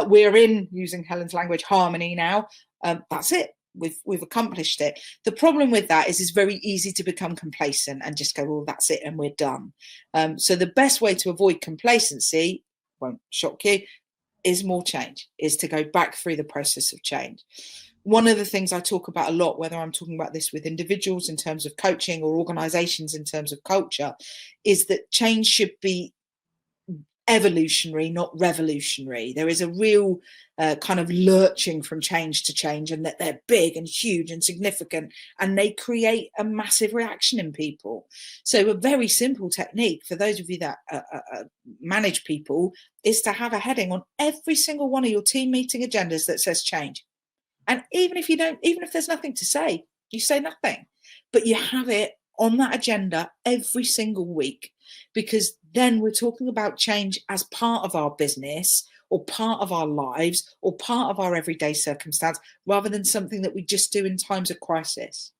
We're in, using Helen's language, harmony now. That's it. We've accomplished it. The problem with that is it's very easy to become complacent and just go, well, that's it and we're done. So the best way to avoid complacency, won't shock you, is more change, is to go back through the process of change. One of the things I talk about a lot, whether I'm talking about this with individuals in terms of coaching or organizations in terms of culture, is that change should be evolutionary, not revolutionary. There is a real kind of lurching from change to change, and that they're big and huge and significant, and they create a massive reaction in people. So a very simple technique for those of you that manage people is to have a heading on every single one of your team meeting agendas that says change. And even if there's nothing to say, you say nothing, but you have it on that agenda every single week, because then we're talking about change as part of our business or part of our lives or part of our everyday circumstance, rather than something that we just do in times of crisis.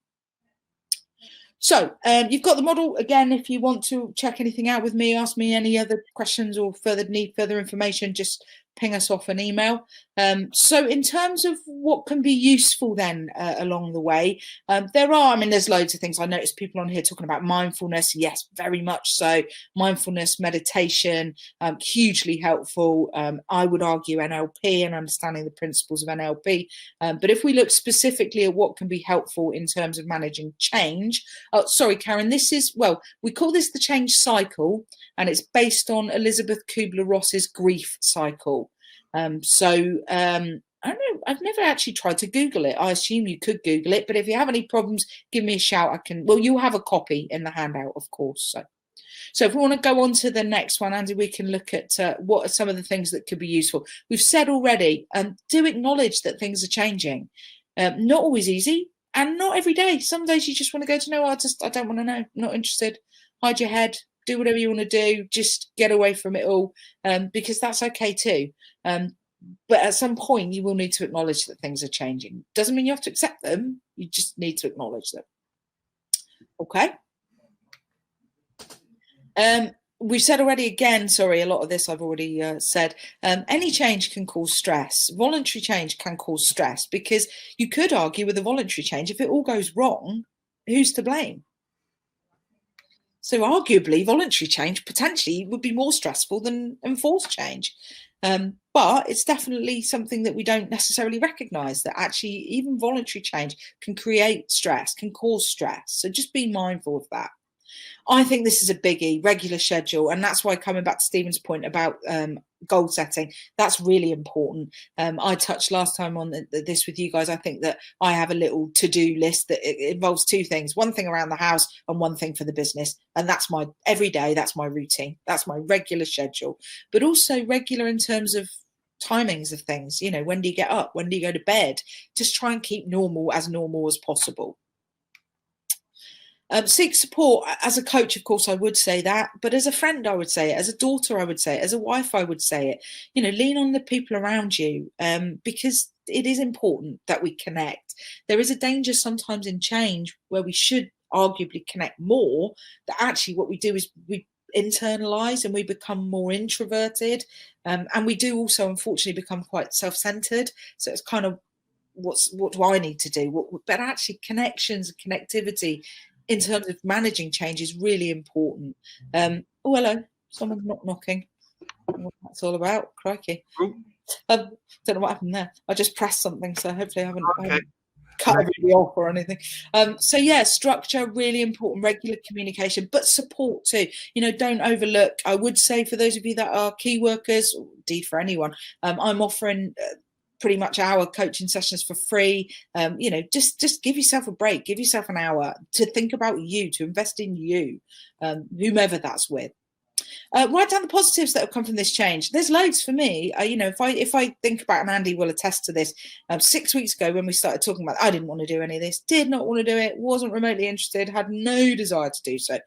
So you've got the model. Again, if you want to check anything out with me, ask me any other questions or need further information, just ping us off an email. So in terms of what can be useful then along the way, there's loads of things. I noticed people on here talking about mindfulness. Yes, very much so. Mindfulness, meditation, hugely helpful. I would argue NLP and understanding the principles of NLP. But if we look specifically at what can be helpful in terms of managing change, sorry, Karen, we call this the change cycle, and it's based on Elizabeth Kubler-Ross's grief cycle. I don't know, I've never actually tried to Google it. I assume you could Google it, but if you have any problems, give me a shout. You'll have a copy in the handout, of course. So if we want to go on to the next one, Andy, we can look at what are some of the things that could be useful. We've said already, do acknowledge that things are changing. Not always easy, and not every day. Some days you just want to go I don't want to know, not interested. Hide your head, do whatever you want to do, just get away from it all, because that's okay too. But at some point you will need to acknowledge that things are changing. Doesn't mean you have to accept them, you just need to acknowledge them. Okay. We've said already, again, sorry, a lot of this I've already said. Any change can cause stress. Voluntary change can cause stress, because you could argue with a voluntary change, if it all goes wrong, who's to blame? So arguably, voluntary change potentially would be more stressful than enforced change. But it's definitely something that we don't necessarily recognise, that actually even voluntary change can create stress, can cause stress. So just be mindful of that. I think this is a biggie, regular schedule. And that's why, coming back to Stephen's point about goal setting, that's really important. I touched last time on this with you guys. I think that I have a little to-do list that it involves two things, one thing around the house and one thing for the business. And that's my every day, that's my routine, that's my regular schedule, but also regular in terms of timings of things. You know, when do you get up? When do you go to bed? Just try and keep normal as possible. Seek support. As a coach, of course, I would say that, but as a friend, I would say it. As a daughter, I would say it. As a wife, I would say it. You know, lean on the people around you, because it is important that we connect. There is a danger sometimes in change where we should arguably connect more, that actually what we do is we internalize and we become more introverted, and we do also unfortunately become quite self-centered. So it's kind of what do I need to do? But actually connections and connectivity in terms of managing change is really important. Oh, hello, someone's knocking. I don't know what that's all about. Crikey. Don't know what happened there. I just pressed something, so hopefully I haven't cut everybody off or anything. So yeah, structure, really important, regular communication, but support too. You know, don't overlook. I would say for those of you that are key workers, or indeed for anyone, I'm offering pretty much our coaching sessions for free. You know, just give yourself a break, give yourself an hour to think about you, to invest in you, whomever that's with. Write down the positives that have come from this change. There's loads for me. You know, if I think about, and Andy will attest to this, 6 weeks ago when we started talking about, I didn't want to do any of this, did not want to do it, wasn't remotely interested, had no desire to do so.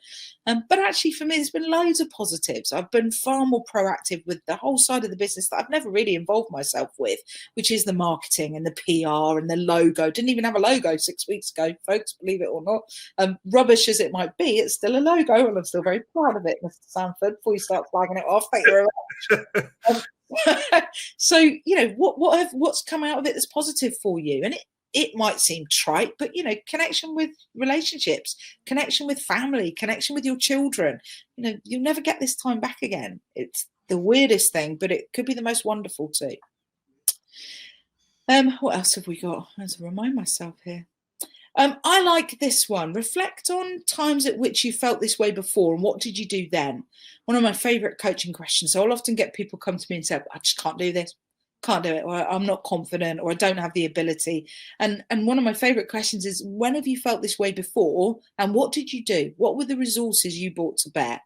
But actually for me, there's been loads of positives. I've been far more proactive with the whole side of the business that I've never really involved myself with, which is the marketing and the PR and the logo. Didn't even have a logo 6 weeks ago, folks, believe it or not. Rubbish as it might be, it's still a logo, and I'm still very proud of it, Mr. Sanford, before you start flagging it off. Thank you very much. So, you know, what's come out of it that's positive for you? And it might seem trite, but, you know, connection with relationships, connection with family, connection with your children. You know, you'll never get this time back again. It's the weirdest thing, but it could be the most wonderful too. What else have we got? I have to remind myself here. I like this one. Reflect on times at which you felt this way before and what did you do then? One of my favourite coaching questions. So I'll often get people come to me and say, I just can't do this. Can't do it, or I'm not confident, or I don't have the ability. And one of my favourite questions is, when have you felt this way before and what did you do? What were the resources you brought to bear?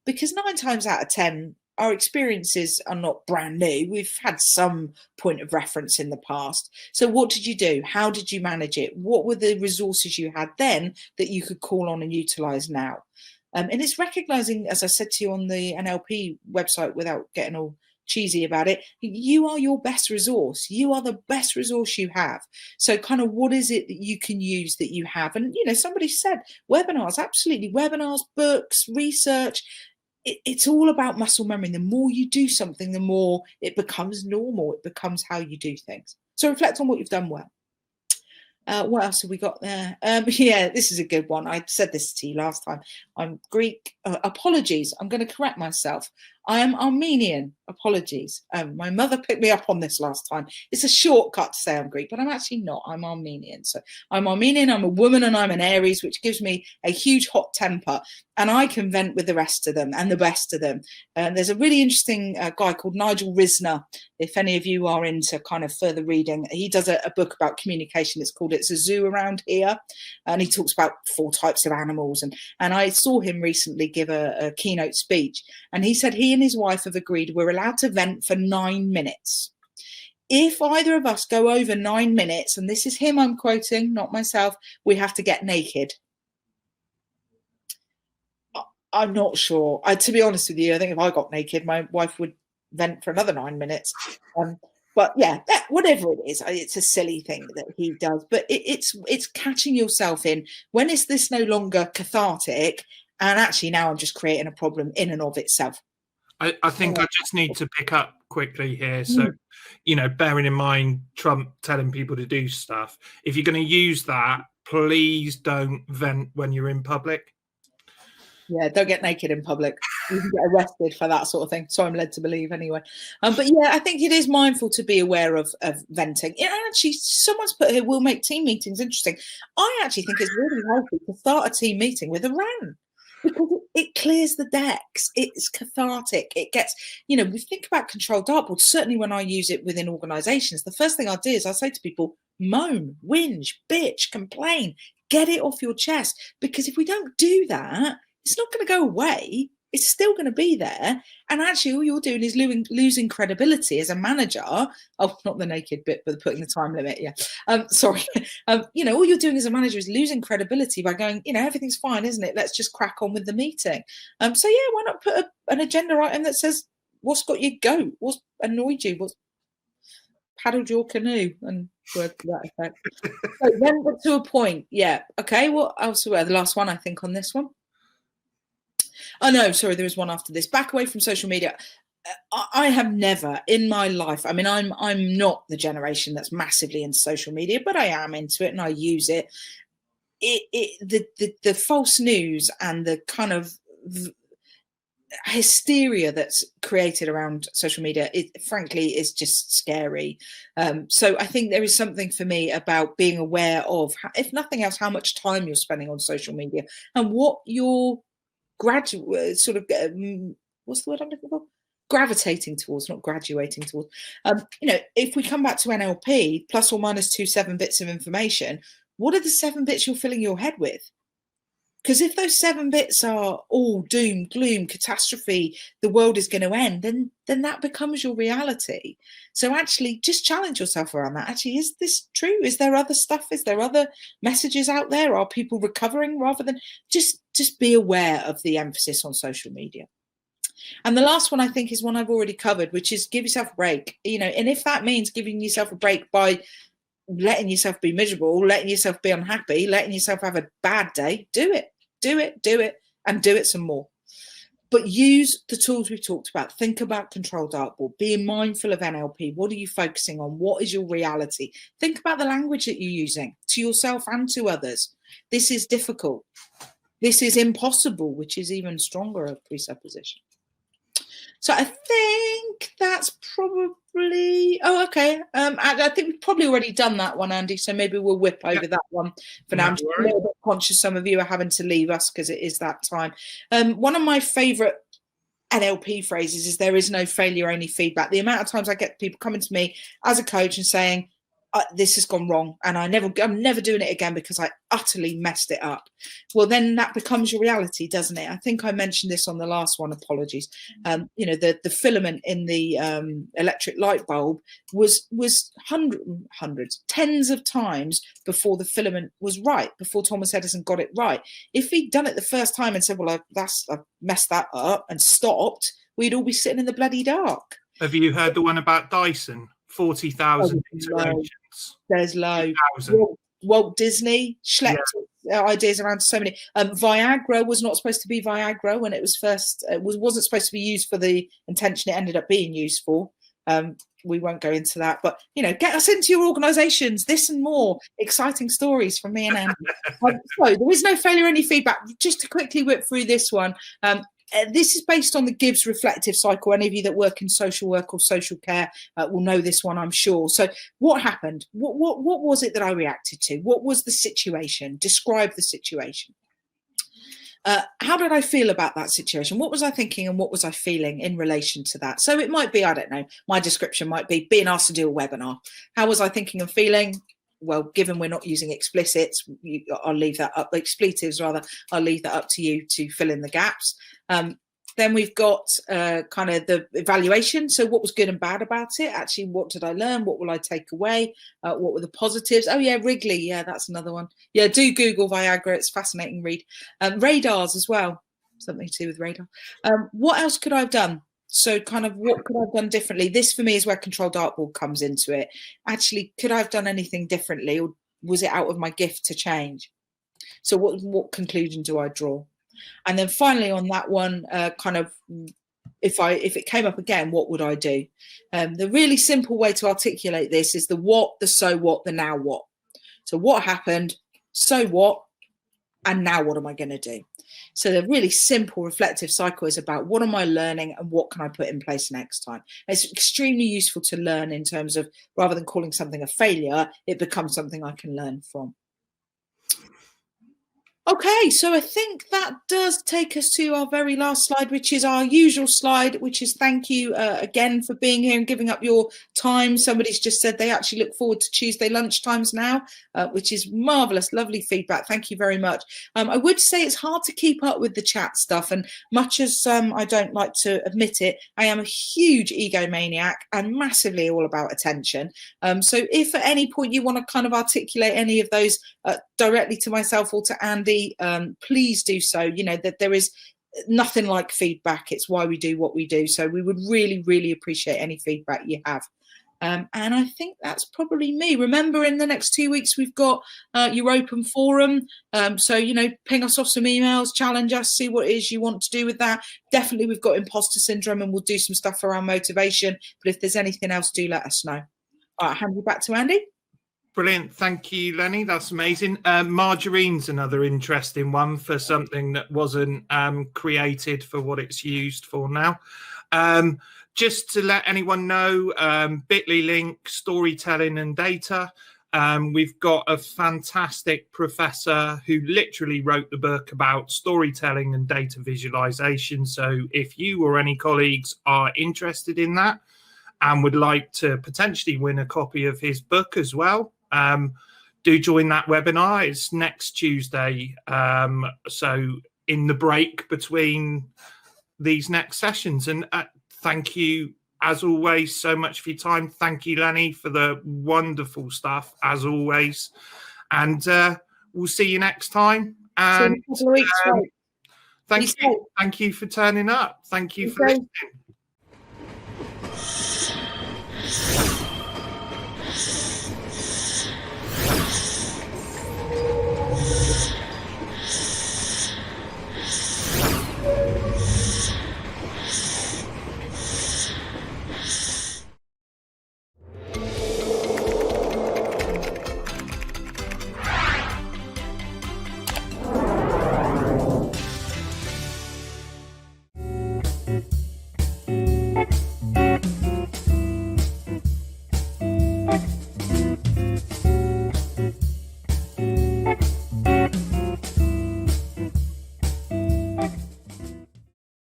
Because 9 times out of 10, our experiences are not brand new. We've had some point of reference in the past. So what did you do? How did you manage it? What were the resources you had then that you could call on and utilize now? And it's recognizing, as I said to you on the NLP website, without getting all cheesy about it, you are your best resource. You are the best resource you have. So kind of what is it that you can use that you have? And, somebody said webinars, absolutely. Webinars, books, research. It's all about muscle memory. The more you do something, the more it becomes normal. It becomes how you do things. So reflect on what you've done well. What else have we got there? Yeah, this is a good one. I said this to you last time. I'm Greek. Apologies. I'm going to correct myself. I am Armenian. Apologies. My mother picked me up on this last time. It's a shortcut to say I'm Greek, but I'm actually not. I'm Armenian. So I'm Armenian. I'm a woman and I'm an Aries, which gives me a huge hot temper. And I can vent with the rest of them and the best of them. There's a really interesting guy called Nigel Risner. If any of you are into kind of further reading, he does a book about communication. It's called It's a Zoo Around Here. And he talks about 4 types of animals. And I saw him recently give a keynote speech. And he said he and his wife have agreed we're allowed to vent for 9 minutes. If either of us go over 9 minutes, and this is him I'm quoting, not myself, we have to get naked. I'm not sure. To be honest with you, I think if I got naked, my wife would vent for another 9 minutes. But yeah, whatever it is, it's a silly thing that he does. But it's catching yourself in, when is this no longer cathartic? And actually now I'm just creating a problem in and of itself. I think I just need to pick up quickly here. So, bearing in mind Trump telling people to do stuff, if you're going to use that, please don't vent when you're in public. Yeah, don't get naked in public. You can get arrested for that sort of thing. So I'm led to believe anyway. But yeah, I think it is mindful to be aware of venting. Actually, someone's put here, we'll make team meetings interesting. I actually think it's really healthy to start a team meeting with a rant, because it clears the decks. It's cathartic. It gets, we think about controlled dartboard. Certainly when I use it within organizations, the first thing I do is I say to people, moan, whinge, bitch, complain, get it off your chest. Because if we don't do that, it's not going to go away. It's still going to be there. And actually, all you're doing is losing credibility as a manager. Oh, not the naked bit, but putting the time limit. Yeah. Sorry. All you're doing as a manager is losing credibility by going, everything's fine, isn't it? Let's just crack on with the meeting. So yeah, why not put an agenda item that says, what's got you goat? What's annoyed you? What's paddled your canoe? And words to that effect. So then to a point. Yeah. Okay. What else? The last one, I think, on this one. Oh, no, sorry, there was one after this. Back away from social media. I have never in my life, I'm not the generation that's massively into social media, but I am into it and I use it. The false news and the kind of hysteria that's created around social media, frankly, is just scary. So I think there is something for me about being aware of, if nothing else, how much time you're spending on social media and what your graduate sort of what's the word I'm looking for? Gravitating towards, not graduating towards. If we come back to NLP, plus or minus 2 7 bits of information, what are the 7 bits you're filling your head with? Because if those 7 bits are all doom, gloom, catastrophe, the world is going to end, then that becomes your reality. So actually just challenge yourself around that. Actually, is this true? Is there other stuff? Is there other messages out there? Are people recovering? Rather than just be aware of the emphasis on social media. And the last one, I think, is one I've already covered, which is give yourself a break. And if that means giving yourself a break by letting yourself be miserable, letting yourself be unhappy, letting yourself have a bad day, do it, and do it some more. But use the tools we've talked about. Think about controlled dartboard. Be mindful of NLP. What are you focusing on? What is your reality? Think about the language that you're using to yourself and to others. This is difficult. This is impossible, which is even stronger of presupposition. So I think that's probably probably. Oh, okay. I think we've probably already done that one, Andy. So maybe we'll whip over that one for now. I'm just a little bit conscious some of you are having to leave us because it is that time. One of my favourite NLP phrases is there is no failure, only feedback. The amount of times I get people coming to me as a coach and saying, this has gone wrong and I'm never doing it again because I utterly messed it up. Well, then that becomes your reality, doesn't it? I think I mentioned this on the last one, apologies. The filament in the electric light bulb was hundreds, tens of times before the filament was right, before Thomas Edison got it right. If he'd done it the first time and said, well, I've messed that up and stopped, we'd all be sitting in the bloody dark. Have you heard the one about Dyson? 40,000 iterations. There's loads. Walt Disney schlepped ideas around so many. Viagra was not supposed to be Viagra when it was first. Wasn't supposed to be used for the intention it ended up being used for. We won't go into that, but get us into your organisations. This and more exciting stories from me and Anne. So there is no failure, any feedback. Just to quickly whip through this one. This is based on the Gibbs reflective cycle. Any of you that work in social work or social care will know this one, I'm sure. So what happened? What was it that I reacted to? What was the situation? Describe the situation. How did I feel about that situation? What was I thinking and what was I feeling in relation to that? So it might be, I don't know, my description might be being asked to do a webinar. How was I thinking and feeling? Well, given we're not using expletives, I'll leave that up I'll leave that up to you to fill in the gaps. Then we've got kind of the evaluation. So what was good and bad about it? Actually, what did I learn? What will I take away? What were the positives? Oh, yeah, Wrigley. Yeah, that's another one. Yeah, do Google Viagra. It's a fascinating read. Radars as well. Something to do with radar. What else could I have done? So kind of what could I have done differently? This for me is where control dartboard comes into it. Actually, could I have done anything differently, or was it out of my gift to change? So what conclusion do I draw? And then finally on that one, kind of if it came up again, what would I do? The really simple way to articulate this is the what, the so what, the now what. So what happened, so what, and now what am I going to do? So the really simple reflective cycle is about what am I learning and what can I put in place next time? It's extremely useful to learn in terms of, rather than calling something a failure, it becomes something I can learn from. Okay, so I think that does take us to our very last slide, which is our usual slide, which is thank you again for being here and giving up your time. Somebody's just said they actually look forward to Tuesday lunchtimes now, which is marvellous, lovely feedback. Thank you very much. I would say it's hard to keep up with the chat stuff, and much as I don't like to admit it, I am a huge egomaniac and massively all about attention. So if at any point you want to kind of articulate any of those directly to myself or to Andy, please do so. That there is nothing like feedback. It's why we do what we do. So we would really, really appreciate any feedback you have. And I think that's probably me. Remember, in the next 2 weeks, we've got your open forum. So, ping us off some emails, challenge us, see what it is you want to do with that. Definitely, we've got imposter syndrome and we'll do some stuff around motivation. But if there's anything else, do let us know. All right, hand you back to Andy. Brilliant. Thank you, Lenny. That's amazing. Margarine's another interesting one for something that wasn't created for what it's used for now. Just to let anyone know, bit.ly link, storytelling and data. We've got a fantastic professor who literally wrote the book about storytelling and data visualization. So if you or any colleagues are interested in that and would like to potentially win a copy of his book as well, do join that webinar. It's next Tuesday. So in the break between these next sessions. And thank you, as always, so much for your time. Thank you, Lenny, for the wonderful stuff, as always. And we'll see you next time. And thank you for turning up. Thank you for listening.